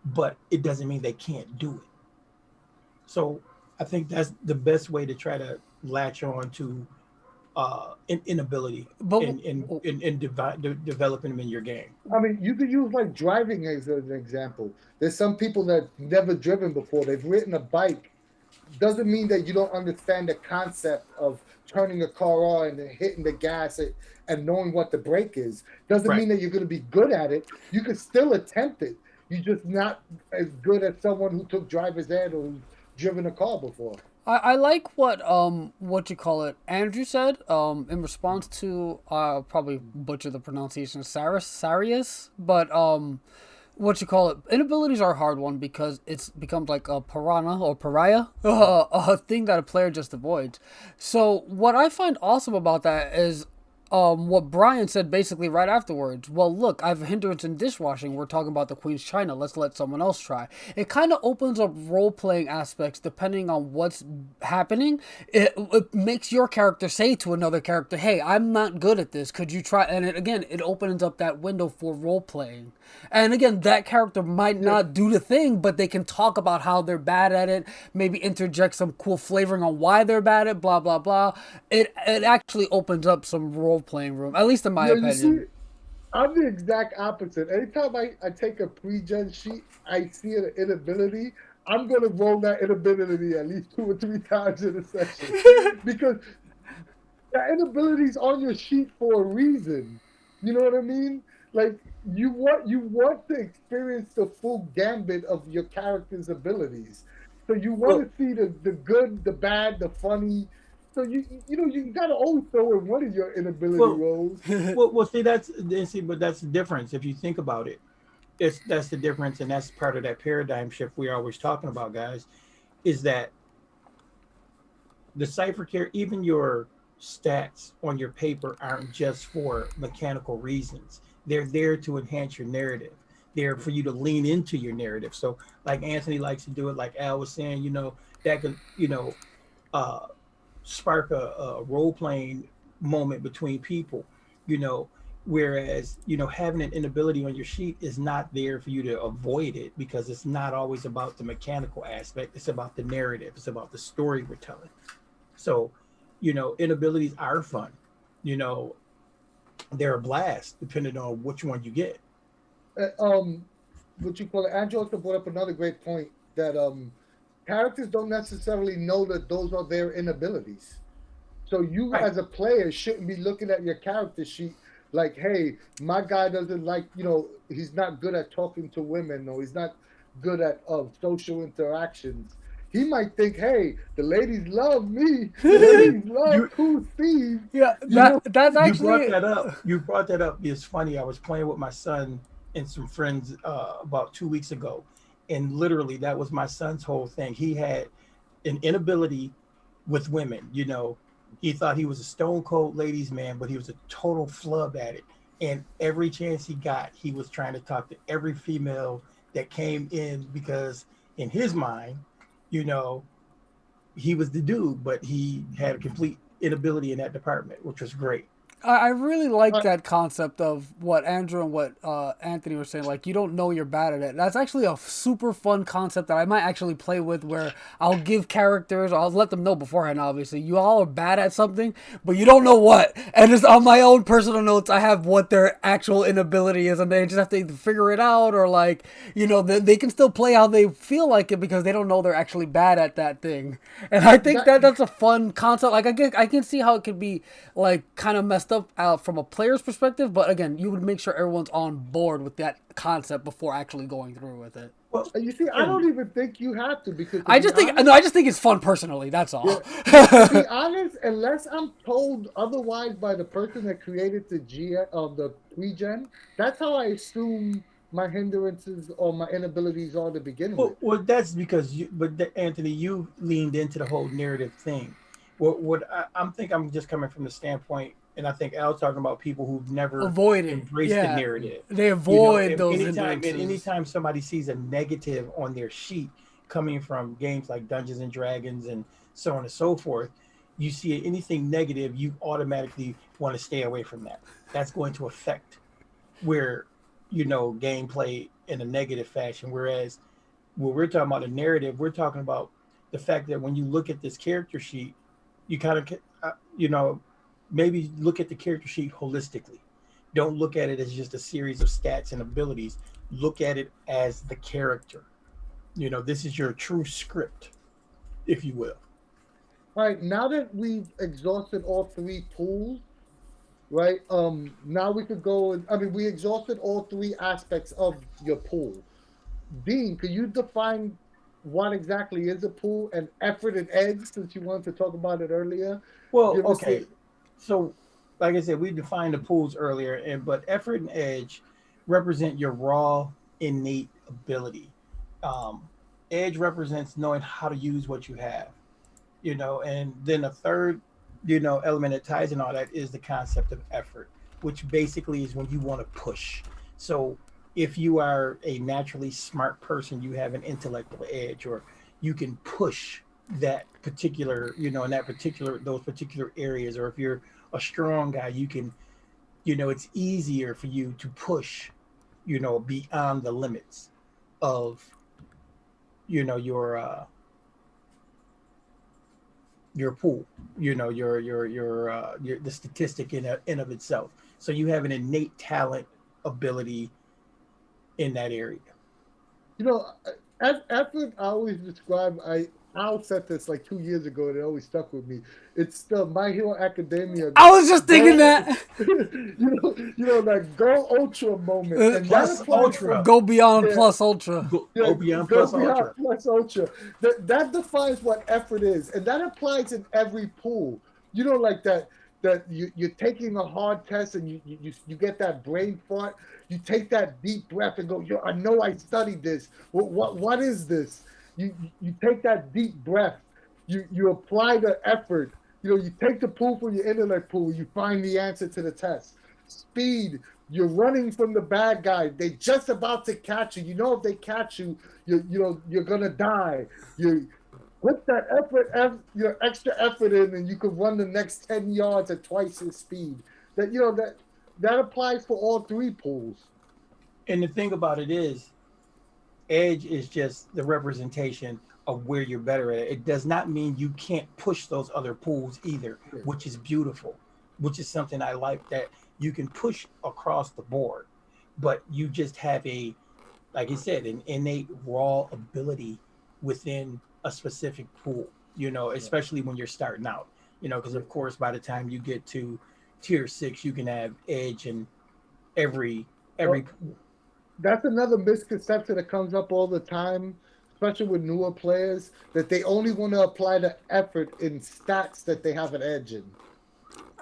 but it doesn't mean they can't do it. So I think that's the best way to try to latch on to an inability But in developing them in your game. I mean, you could use like driving as an example. There's some people that never driven before. They've ridden a bike. Doesn't mean that you don't understand the concept of turning a car on and hitting the gas and knowing what the brake is. Doesn't Right. mean that you're going to be good at it. You could still attempt it. You're just not as good as someone who took driver's ed or who's driven a car before. I like what you call it Andrew said in response to probably butcher the pronunciation Sarius, but what you call it inabilities are a hard one because it's becomes like a piranha or pariah a thing that a player just avoids. So what I find awesome about that is what Brian said basically right afterwards. Well, look, I have a hindrance in dishwashing. We're talking about the Queen's China. Let's let someone else try. It kind of opens up role playing aspects depending on what's happening. It makes your character say to another character, "Hey, I'm not good at this. Could you try?" And it opens up that window for role playing. And again, that character might not do the thing, but they can talk about how they're bad at it. Maybe interject some cool flavoring on why they're bad at blah blah blah. It actually opens up some role playing room, at least in my Yeah, you see, opinion. I'm the exact opposite. Anytime I take a pre-gen sheet, I see an inability, I'm gonna roll that inability at least 2 or 3 times in a session. Because that inability's on your sheet for a reason. You know what I mean? Like you want to experience the full gambit of your character's abilities. So you want Well, to see the good, the bad, the funny. So you gotta always throw in one of your inability well, rolls. See, but that's the difference. If you think about it, that's the difference, and that's part of that paradigm shift we're always talking about, guys. Is that the cipher care, even your stats on your paper aren't just for mechanical reasons. They're there to enhance your narrative. They're for you to lean into your narrative. So, like Anthony likes to do it, like Al was saying, that could, uh, spark a role playing moment between people, you know. Whereas, having an inability on your sheet is not there for you to avoid it because it's not always about the mechanical aspect. It's about the narrative. It's about the story we're telling. So, inabilities are fun. You know, they're a blast depending on which one you get. uh, um, what you call it? Andrew also brought up another great point that characters don't necessarily know that those are their inabilities. So you Right. as a player shouldn't be looking at your character sheet like, hey, my guy doesn't like, he's not good at talking to women or he's not good at social interactions. He might think, hey, the ladies love me. The ladies love you Cool Steve. Yeah, You know, that's you brought actually that up. You brought that up. It's funny. I was playing with my son and some friends about 2 weeks ago, and literally that was my son's whole thing. He had an inability with women. He thought he was a stone cold ladies man, but he was a total flub at it. And every chance he got, he was trying to talk to every female that came in because in his mind, you know, he was the dude, but he had a complete inability in that department, which was great. I really like Uh, that concept of what Andrew and what Anthony were saying. Like, you don't know you're bad at it. That's actually a super fun concept that I might actually play with, where I'll give characters, I'll let them know beforehand, obviously. You all are bad at something, but you don't know what. And just on my own personal notes, I have what their actual inability is, and they just have to either figure it out or, like, they can still play how they feel like it because they don't know they're actually bad at that thing. And I think that that's a fun concept. Like, I can see how it could be, like, kind of messed up out from a player's perspective, but again, you would make sure everyone's on board with that concept before actually going through with it. Well, you see, I and don't even think you have to, because to I be just think honest, no, I just think it's fun personally. That's yeah, all. to be honest, unless I'm told otherwise by the person that created the the pre-gen, that's how I assume my hindrances or my inabilities are to begin with. well, that's because Anthony, you leaned into the whole narrative thing. I'm think I'm just coming from the standpoint, and I think Al's talking about people who've never Avoid it. embraced the Yeah, narrative. they You know, avoid and those and hindrances. anytime somebody sees a negative on their sheet coming from games like Dungeons and Dragons and so on and so forth, you see anything negative, you automatically want to stay away from that. That's going to affect where gameplay in a negative fashion. Whereas when we're talking about a narrative, we're talking about the fact that when you look at this character sheet, you kind of maybe look at the character sheet holistically. Don't look at it as just a series of stats and abilities. Look at it as the character. This is your true script, if you will. All right, now that we've exhausted all three pools, right? Now we could go. I mean, we exhausted all three aspects of your pool. Dean, could you define what exactly is a pool and effort and edge, since you wanted to talk about it earlier? Well, Give us okay. the So, like I said, we defined the pools earlier, but effort and edge represent your raw innate ability. Um, Edge represents knowing how to use what you have. And then a third, element that ties in all that is the concept of effort, which basically is when you want to push. So if you are a naturally smart person, you have an intellectual edge, or you can push that particular, in those particular areas. Or if you're a strong guy, you can, it's easier for you to push, beyond the limits of, your pool, your the statistic in of itself. So you have an innate talent ability in that area. you know, as effort I always describe. Al said this like 2 years ago, and it always stuck with me. It's the My Hero Academia I was just thinking go, that. that go ultra moment, and that Plus applies for ultra, Go beyond yeah, plus ultra. yeah, beyond go plus beyond ultra. plus ultra. That defines what effort is, and that applies in every pool. Like that you're taking a hard test, and you get that brain fart. You take that deep breath and go, Yo, I know I studied this. What is this? You take that deep breath. You apply the effort. You take the pool from your intellect pool. You find the answer to the test. Speed. You're running from the bad guy. They're just about to catch you. If they catch you, you're gonna die. You put that extra effort in, and you could run the next 10 yards at twice the speed. That applies for all three pools. And the thing about it is, edge is just the representation of where you're better at. It does not mean you can't push those other pools either, which is beautiful, which is something I like, that you can push across the board, but you just have like you said, an innate raw ability within a specific pool, especially when you're starting out, because of course, by the time you get to tier 6, you can have edge in every Well, pool. that's another misconception that comes up all the time, especially with newer players, that they only want to apply the effort in stats that they have an edge in.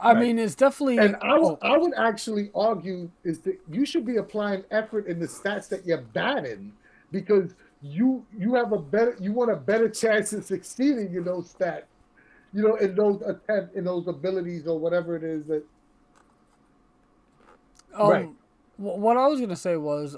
I Right. mean, it's definitely. And I would Oh, I would actually argue is that you should be applying effort in the stats that you're bad in, because you want a better chance of succeeding in those stats, in those attempts, in those abilities, or whatever it is that. Right. what I was gonna say was,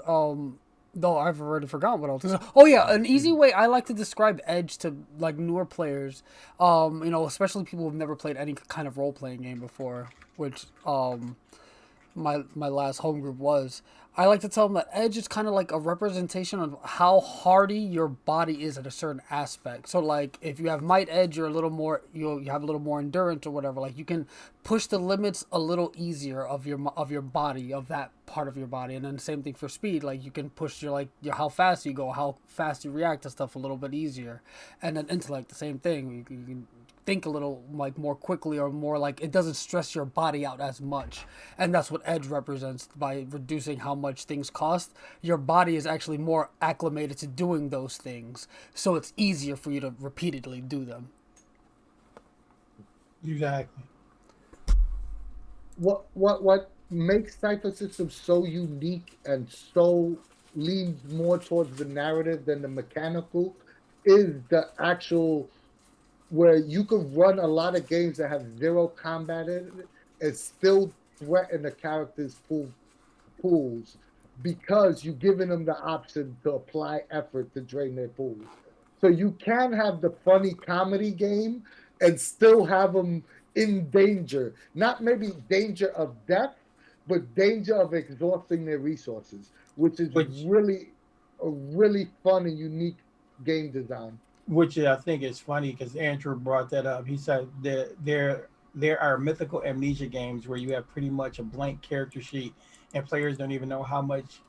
Though I've already forgotten what I was going to say. Oh yeah, an easy way I like to describe Edge to like newer players, especially people who've never played any kind of role playing game before, which my last home group was. I like to tell them that Edge is kind of like a representation of how hardy your body is at a certain aspect. So like if you have Might Edge, you're a little more you have a little more endurance or whatever. Like you can push the limits a little easier of your body, of that part of your body. And then the same thing for speed. Like you can push your how fast you go, how fast you react to stuff a little bit easier. And then intellect, the same thing. You can think a little like more quickly, or more like it doesn't stress your body out as much. And that's what Edge represents. By reducing how much things cost, your body is actually more acclimated to doing those things, so it's easier for you to repeatedly do them. Exactly. What makes Cypher System so unique and so leans more towards the narrative than the mechanical is the actual, where you can run a lot of games that have zero combat in it and still threaten the character's pools, because you've given them the option to apply effort to drain their pools. So you can have the funny comedy game and still have them in danger. Not maybe danger of death, but danger of exhausting their resources, which is really a really fun and unique game design. Which I think is funny because Andrew brought that up. He said that there are mythical amnesia games where you have pretty much a blank character sheet and players don't even know how much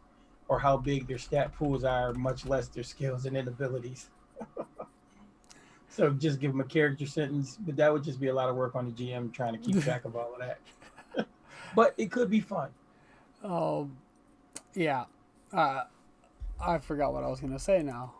or how big their stat pools are, much less their skills and abilities. So just give them a character sentence, but that would just be a lot of work on the GM trying to keep track of all of that. But it could be fun. Yeah. I forgot what I was going to say now.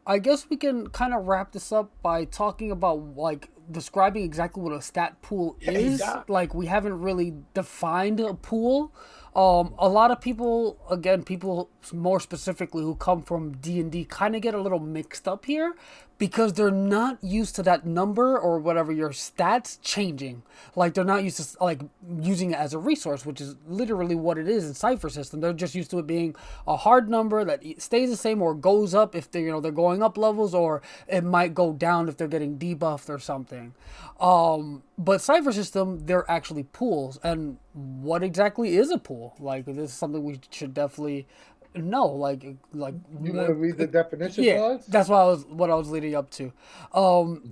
I guess we can kind of wrap this up by talking about like describing exactly what a stat pool is. Exactly. Like we haven't really defined a pool. A lot of people, again, people more specifically who come from D&D kind of get a little mixed up here because they're not used to that number or whatever, your stats changing. Like they're not used to like using it as a resource, which is literally what it is in Cypher System. They're just used to it being a hard number that stays the same or goes up if they're going up levels, or it might go down if they're getting debuffed or something. But Cypher System, they're actually pools. And what exactly is a pool? Like this is something we should definitely know. Like you want to read the definition for us? That's what I was leading up to.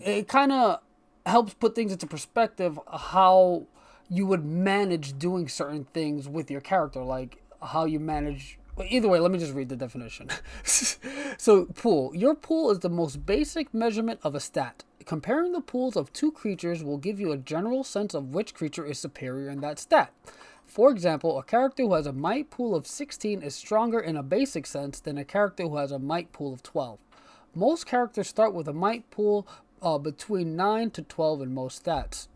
It kind of helps put things into perspective, how you would manage doing certain things with your character, like how you manage. Either way, let me just read the definition. So, pool. Your pool is the most basic measurement of a stat. Comparing the pools of two creatures will give you a general sense of which creature is superior in that stat. For example, a character who has a might pool of 16 is stronger in a basic sense than a character who has a might pool of 12. Most characters start with a might pool between 9 to 12 in most stats.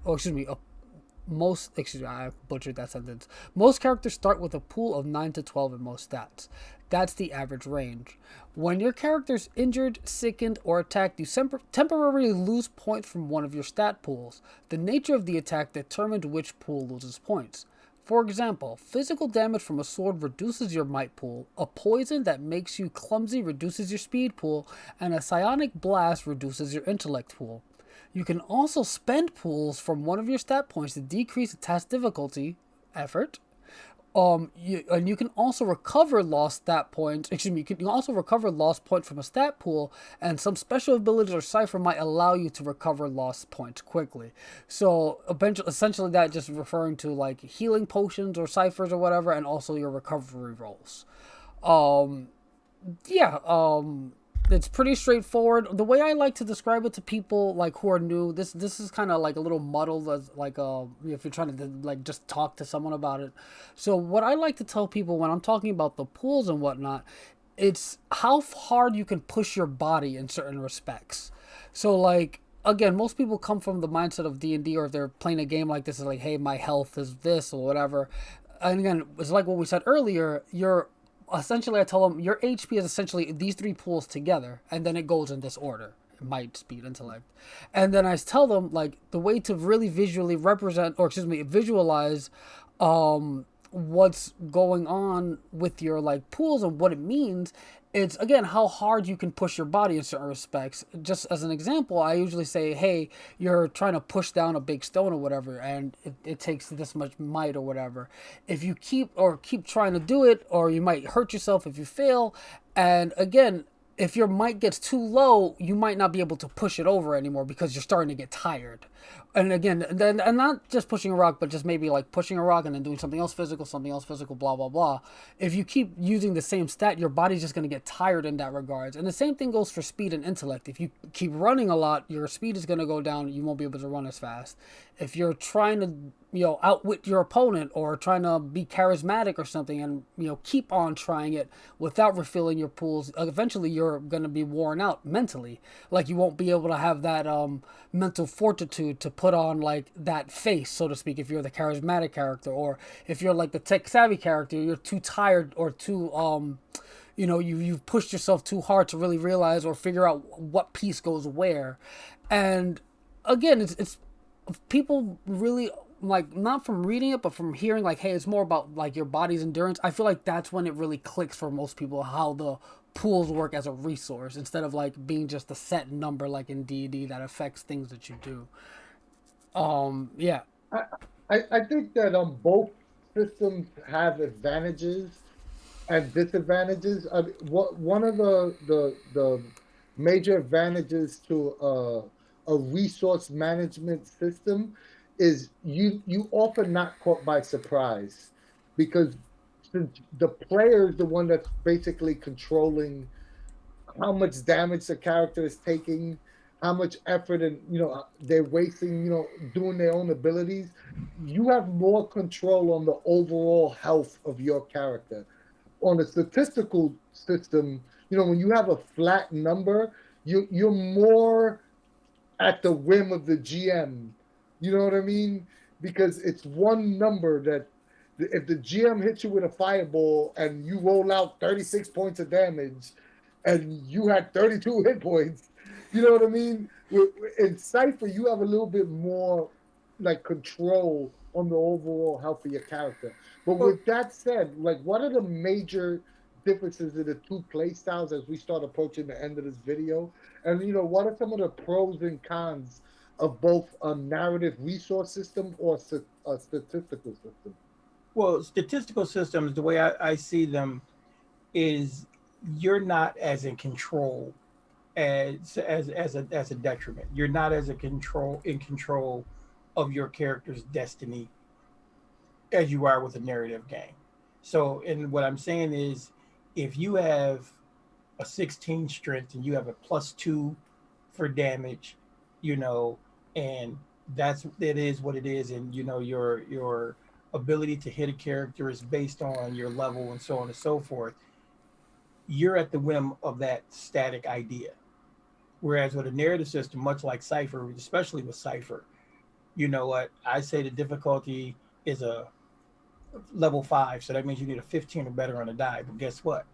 I butchered that sentence. Most characters start with a pool of 9 to 12 in most stats. That's the average range. When your character's injured, sickened, or attacked, you temporarily lose points from one of your stat pools. The nature of the attack determines which pool loses points. For example, physical damage from a sword reduces your might pool, a poison that makes you clumsy reduces your speed pool, and a psionic blast reduces your intellect pool. You can also spend pools from one of your stat points to decrease the task difficulty, effort. You can also recover lost stat points. You can also recover lost points from a stat pool, and some special abilities or Cypher might allow you to recover lost points quickly. So essentially, that just referring to like healing potions or ciphers or whatever, and also your recovery rolls. It's pretty straightforward. The way I like to describe it to people like who are new, this is kind of like a little muddled, as like if you're trying to like just talk to someone about it. So what I like to tell people when I'm talking about the pools and whatnot, it's how hard you can push your body in certain respects. So like again, most people come from the mindset of D&D, or if they're playing a game like this, is like, hey, my health is this or whatever. And again, it's like what we said earlier. Essentially, I tell them your HP is essentially these three pools together, and then it goes in this order: might, speed, intellect. And then I tell them like the way to really visualize what's going on with your like pools and what it means. It's again how hard you can push your body in certain respects. Just as an example, I usually say, hey, you're trying to push down a big stone or whatever, and it takes this much might or whatever. If you keep trying to do it, or you might hurt yourself if you fail. And again, if your might gets too low, you might not be able to push it over anymore because you're starting to get tired. And again, then and not just pushing a rock, but just maybe like pushing a rock and then doing something else physical, blah blah blah. If you keep using the same stat, your body's just going to get tired in that regards. And the same thing goes for speed and intellect. If you keep running a lot, your speed is going to go down. You won't be able to run as fast. If you're trying to outwit your opponent or trying to be charismatic or something, and keep on trying it without refilling your pools, eventually you're going to be worn out mentally. Like you won't be able to have that mental fortitude to put on like that face, so to speak, if you're the charismatic character. Or if you're like the tech savvy character, you're too tired or too you've pushed yourself too hard to really realize or figure out what piece goes where. And again, it's people really, like, not from reading it but from hearing, like, hey, it's more about like your body's endurance. I feel like that's when it really clicks for most people, how the pools work as a resource instead of like being just a set number like in D&D that affects things that you do. Yeah. I, I think that both systems have advantages and disadvantages. One of the major advantages to a resource management system is you often not caught by surprise, because since the player is the one that's basically controlling how much damage the character is taking, how much effort and they're wasting, doing their own abilities. You have more control on the overall health of your character. On a statistical system, when you have a flat number, you're more at the whim of the GM. You know what I mean? Because it's one number that if the GM hits you with a fireball and you roll out 36 points of damage and you had 32 hit points, you know what I mean? In Cypher, you have a little bit more like control on the overall health of your character. But Well, with that said, like, what are the major differences in the two play styles as we start approaching the end of this video? And what are some of the pros and cons of both a narrative resource system or a statistical system? well, statistical systems, the way I see them is you're not as in control as a detriment. You're not as a control in control of your character's destiny as you are with a narrative game. So, and what I'm saying is, if you have a 16 strength and you have a +2 for damage, you know, and it is what it is, and your ability to hit a character is based on your level and so on and so forth. You're at the whim of that static idea. Whereas with a narrative system, much like Cypher, especially with Cypher, you know what? I say the difficulty is a level 5, so that means you need a 15 or better on a die. But guess what?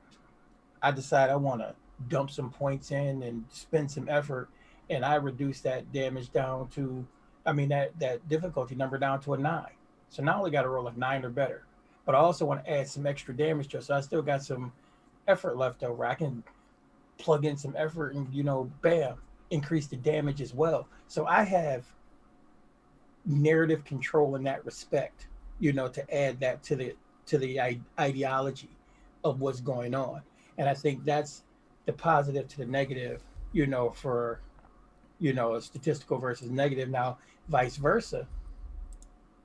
I decide I want to dump some points in and spend some effort, and I reduce that damage down to, I mean, that difficulty number down to a 9. So now I only got to roll a 9 or better. But I also want to add some extra damage to it, so I still got some effort left over. I can plug in some effort and, bam, increase the damage as well. So I have narrative control in that respect, to add that to the ideology of what's going on. And I think that's the positive to the negative, for a statistical versus negative. Now, vice versa,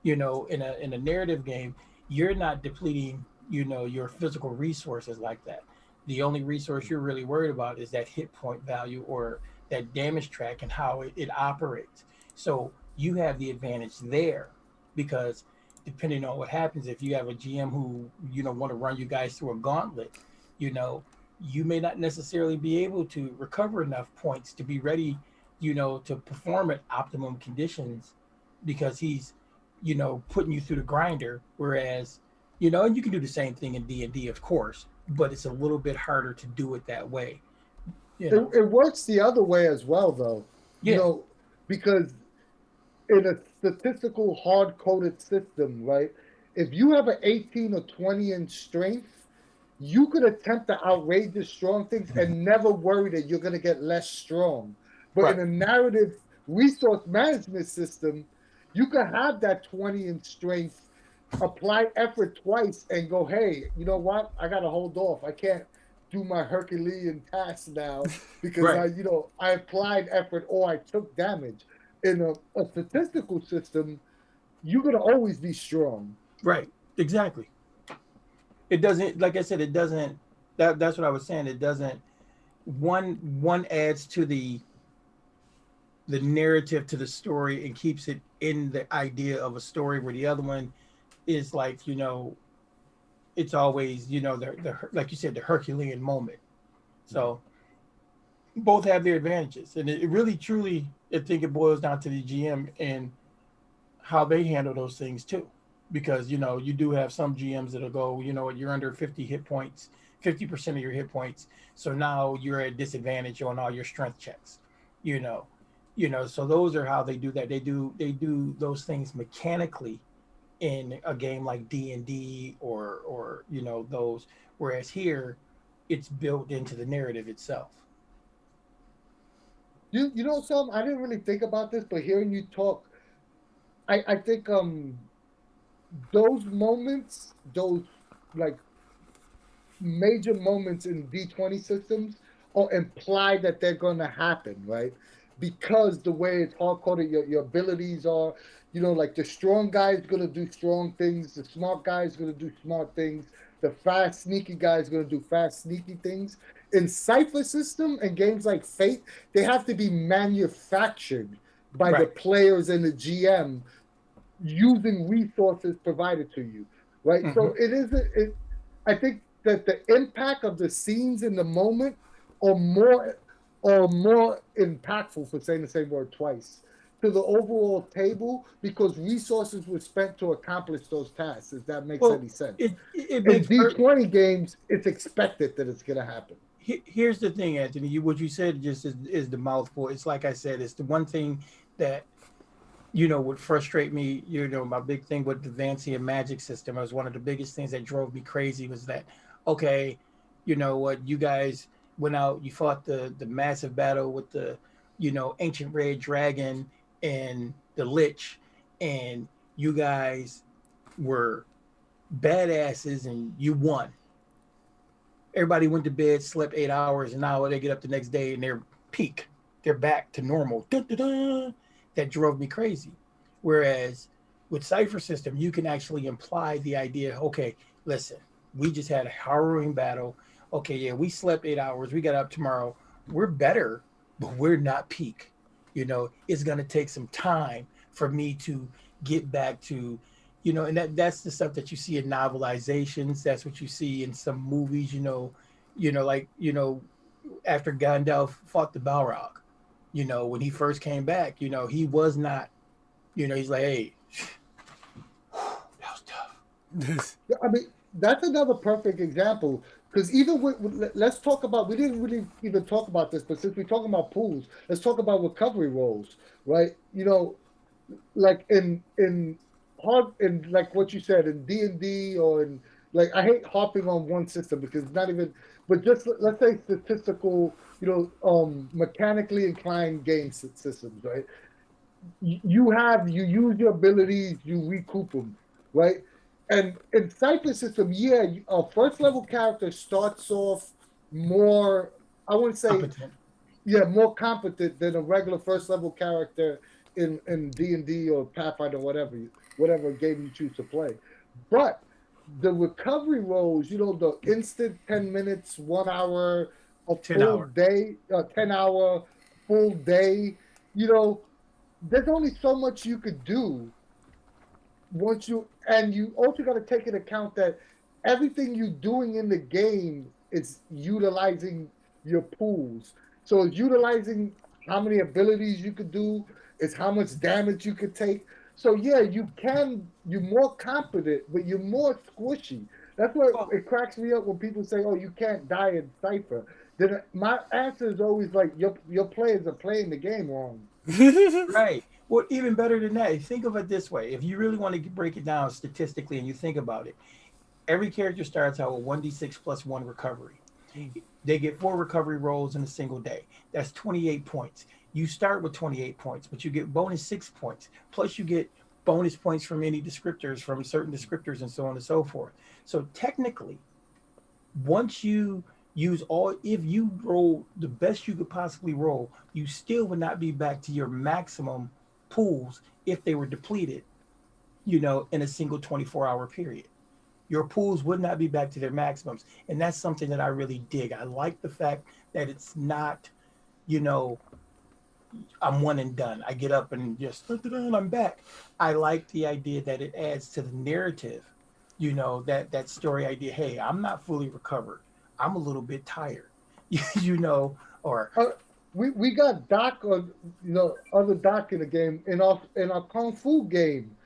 in a narrative game, you're not depleting, your physical resources like that. The only resource you're really worried about is that hit point value or that damage track and how it operates. So you have the advantage there, because depending on what happens, if you have a GM who want to run you guys through a gauntlet, you know you may not necessarily be able to recover enough points to be ready, to perform at optimum conditions, because he's putting you through the grinder. Whereas, and you can do the same thing in D&D, of course, but it's a little bit harder to do it that way. It works the other way as well, though. Yeah. Because in a statistical hard-coded system, right? if you have an 18 or 20 in strength, you could attempt to outrageous strong things and never worry that you're going to get less strong. But in Right. a narrative resource management system, you could have that 20 in strength, apply effort twice, and go, hey, you know what? I got to hold off. I can't do my Herculean task now because Right. I applied effort or I took damage. In a statistical system, you're going to always be strong. Right. Exactly. It doesn't, like I said, it doesn't, that's what I was saying. It doesn't, one adds to the narrative to the story and keeps it in the idea of a story, where the other one is like, it's always, the like you said, the Herculean moment. So both have their advantages, and it really truly, I think it boils down to the GM and how they handle those things too. Because you do have some GMs that'll go, you're under 50 hit points, 50% of your hit points, so now you're at disadvantage on all your strength checks. You know, so those are how they do that. They do those things mechanically in a game like D&D, or those, whereas here it's built into the narrative itself. You know something? I didn't really think about this, but hearing you talk, I think those moments, those like major moments in D20 systems are implied that they're going to happen, right? Because the way it's hard coded, your abilities are, like the strong guy is going to do strong things, the smart guy is going to do smart things, the fast, sneaky guy is going to do fast, sneaky things. In Cypher System and games like Fate, they have to be manufactured by the Right. players and the GM using resources provided to you, right? Mm-hmm. So it isn't. I think that the impact of the scenes in the moment are more impactful, for saying the same word twice, to the overall table because resources were spent to accomplish those tasks. If that makes Well, any sense. it In makes D20 games, it's expected that it's going to happen. here's the thing, Anthony. What you said just is the mouthful. It's like I said, it's the one thing that would frustrate me. My big thing with the Vancy and Magic system was one of the biggest things that drove me crazy was that, okay, you know what, you guys went out, you fought the massive battle with the, ancient red dragon and the lich, and you guys were badasses and you won. Everybody went to bed, slept 8 hours, and now they get up the next day and they're peak. They're back to normal. Dun, dun, dun. That drove me crazy. Whereas with Cypher System, you can actually imply the idea, okay, listen, we just had a harrowing battle. Okay, yeah, we slept 8 hours. We got up tomorrow. We're better, but we're not peak. It's going to take some time for me to get back to, and that's the stuff that you see in novelizations. That's what you see in some movies, like, after Gandalf fought the Balrog, when he first came back, he was not, he's like, hey, that was tough. I mean, that's another perfect example because even let's talk about, we didn't really even talk about this, but since we're talking about pools, let's talk about recovery roles, right? Like in hard in like what you said in D&D or in like I hate hopping on one system because it's not even, but just let's say statistical, mechanically inclined game systems, right? You use your abilities, you recoup them, right? And in Cypher System, yeah, a first level character starts off more, I wouldn't say, Competent. yeah, more competent than a regular first level character in D&D or Pathfinder, whatever game you choose to play. But the recovery rolls, the instant 10 minutes, 1 hour, a 10 full hour. day, a 10 hour, full day, you know, there's only so much you could do and you also got to take into account that everything you're doing in the game is utilizing your pools. So it's utilizing how many abilities you could do, it's how much damage you could take. So yeah, you're more competent, but you're more squishy. That's what Well, it cracks me up when people say, "Oh, you can't die in Cypher." Then my answer is always like, "Your players are playing the game wrong." right. Well, even better than that, think of it this way. If you really want to break it down statistically and you think about it, every character starts out with 1d6 plus 1 recovery. They get 4 recovery rolls in a single day. That's 28 points. You start with 28 points, but you get bonus 6 points. Plus, you get bonus points from any descriptors, from certain descriptors, and so on and so forth. So, technically, once you use all, if you roll the best you could possibly roll, you still would not be back to your maximum pools if they were depleted, in a single 24-hour period. Your pools would not be back to their maximums. And that's something that I really dig. I like the fact that it's not, you know, I'm one and done. I get up and just, I'm back. I like the idea that it adds to the narrative, that story idea. Hey, I'm not fully recovered. I'm a little bit tired, or Uh, we got Doc on, other Doc in the game. In our Kung Fu game,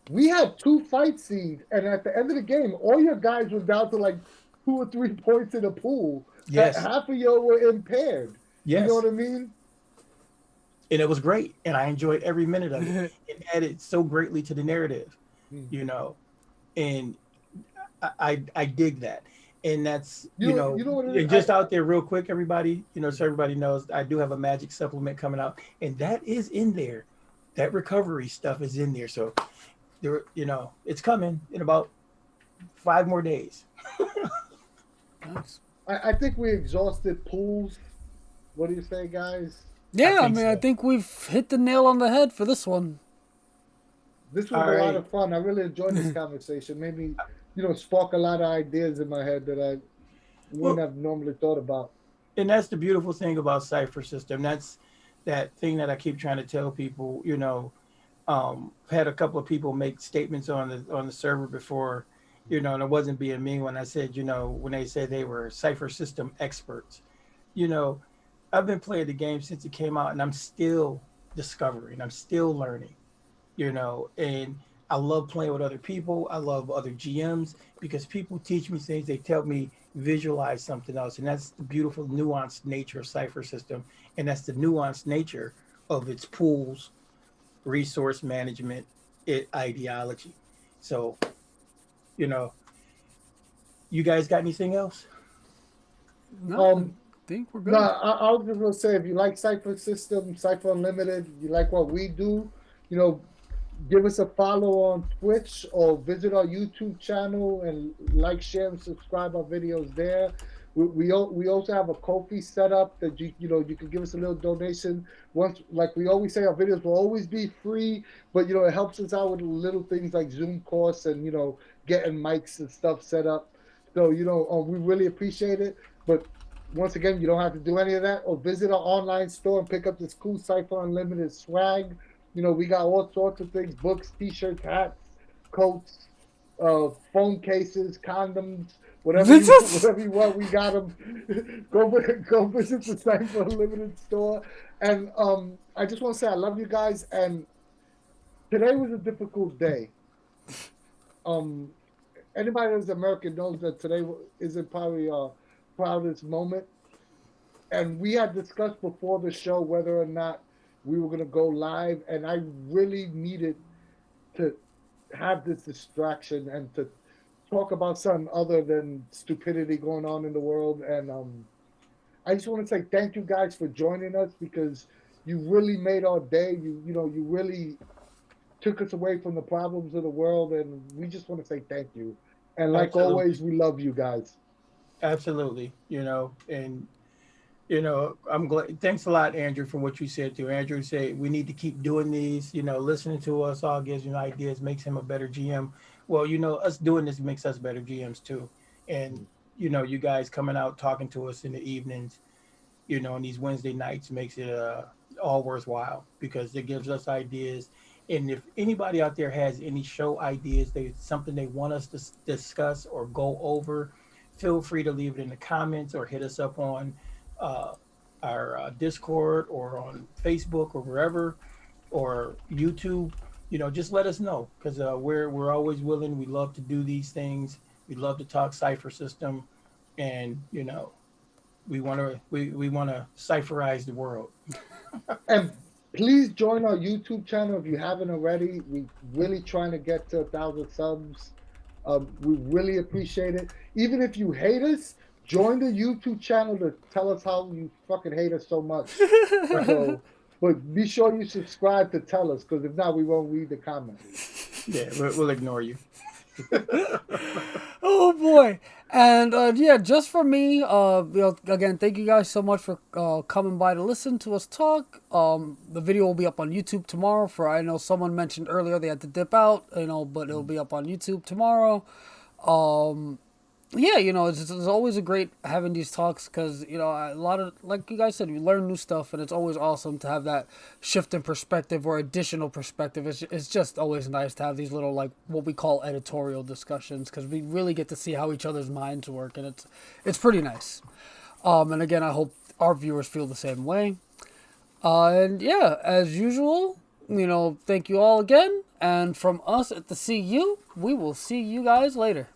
we had 2 fight scenes, and at the end of the game, all your guys were down to like 2 or 3 points in the pool. yes, Half of you were impaired. You know yes. what I mean? And it was great. And I enjoyed every minute of it. It added so greatly to the narrative, Hmm. you know, and I dig that. And that's, You know what it is? and just out there real quick, everybody, so everybody knows I do have a magic supplement coming out, and that is in there. That recovery stuff is in there. So there, it's coming in about 5 more days. Nice. I think we exhausted pools. What do you say, guys? I Yeah, I think mean, I so. think we've hit the nail on the head for this one. This was All a lot right. of fun. I really enjoyed this conversation. Made me, spark a lot of ideas in my head that I wouldn't Well, have normally thought about. and that's the beautiful thing about Cypher System. That's that thing that I keep trying to tell people. I've had a couple of people make statements on the server before, and it wasn't being mean when I said, when they said they were Cypher System experts. You know, I've been playing the game since it came out, and I'm still discovering. I'm still learning. And I love playing with other people. I love other GMs because people teach me things. They tell me visualize something else, and that's the beautiful nuanced nature of Cypher System, and that's the nuanced nature of its pools, resource management, ideology. So, you know, you guys got anything else? No, I Um, think we're no, good. I was just gonna say, if you like Cypher System, Cypher Unlimited, you like what we do, you know, give us a follow on Twitch or visit our YouTube channel and like, share, and subscribe our videos there. We also have a Kofi set up that you can give us a little donation. Once, like we always say, our videos will always be free, but it helps us out with little things like Zoom course and getting mics and stuff set up. So we really appreciate it. But once again, you don't have to do any of that, or visit our online store and pick up this cool Cypher Unlimited swag. We got all sorts of things: books, t-shirts, hats, coats, phone cases, condoms, whatever This you is whatever you want. We got them. Go visit the Cypher Unlimited store. And I just want to say I love you guys. And today was a difficult day. Um, Anybody that's American knows that today isn't probably our proudest moment. And we had discussed before the show whether or not we were going to go live, and I really needed to have this distraction and to talk about something other than stupidity going on in the world. And I just want to say thank you guys for joining us, because you really made our day. You really took us away from the problems of the world, and we just want to say thank you. And like Absolutely. always, we love you guys. Absolutely. And I'm glad. Thanks a lot, Andrew, for what you said too. Andrew said we need to keep doing these. Listening to us all gives him ideas, makes him a better GM. Well, us doing this makes us better GMs too. And you guys coming out talking to us in the evenings, on these Wednesday nights makes it all worthwhile because it gives us ideas. And if anybody out there has any show ideas, something they want us to discuss or go over, feel free to leave it in the comments or hit us up on uh, our Discord or on Facebook or wherever or YouTube. Just let us know because we're always willing. We love to do these things. We love to talk Cipher System, and we want to cipherize the world. And Please join our YouTube channel if you haven't already. We really trying to get to 1,000 subs. We really appreciate it. Even if you hate us, join the YouTube channel to tell us how you fucking hate us so much. So, but be sure you subscribe to tell us, because if not, we won't read the comments. Yeah, we'll ignore you. Oh boy. And yeah, just for me, again, thank you guys so much for coming by to listen to us talk. The video will be up on YouTube tomorrow. I know someone mentioned earlier they had to dip out, but it'll be up on YouTube tomorrow. Yeah, it's always a great having these talks, because a lot of, like you guys said, we learn new stuff, and it's always awesome to have that shift in perspective or additional perspective. It's just always nice to have these little, like, what we call editorial discussions, because we really get to see how each other's minds work, and it's pretty nice. And again, I hope our viewers feel the same way. And yeah, as usual, thank you all again, and from us at the CU, we will see you guys later.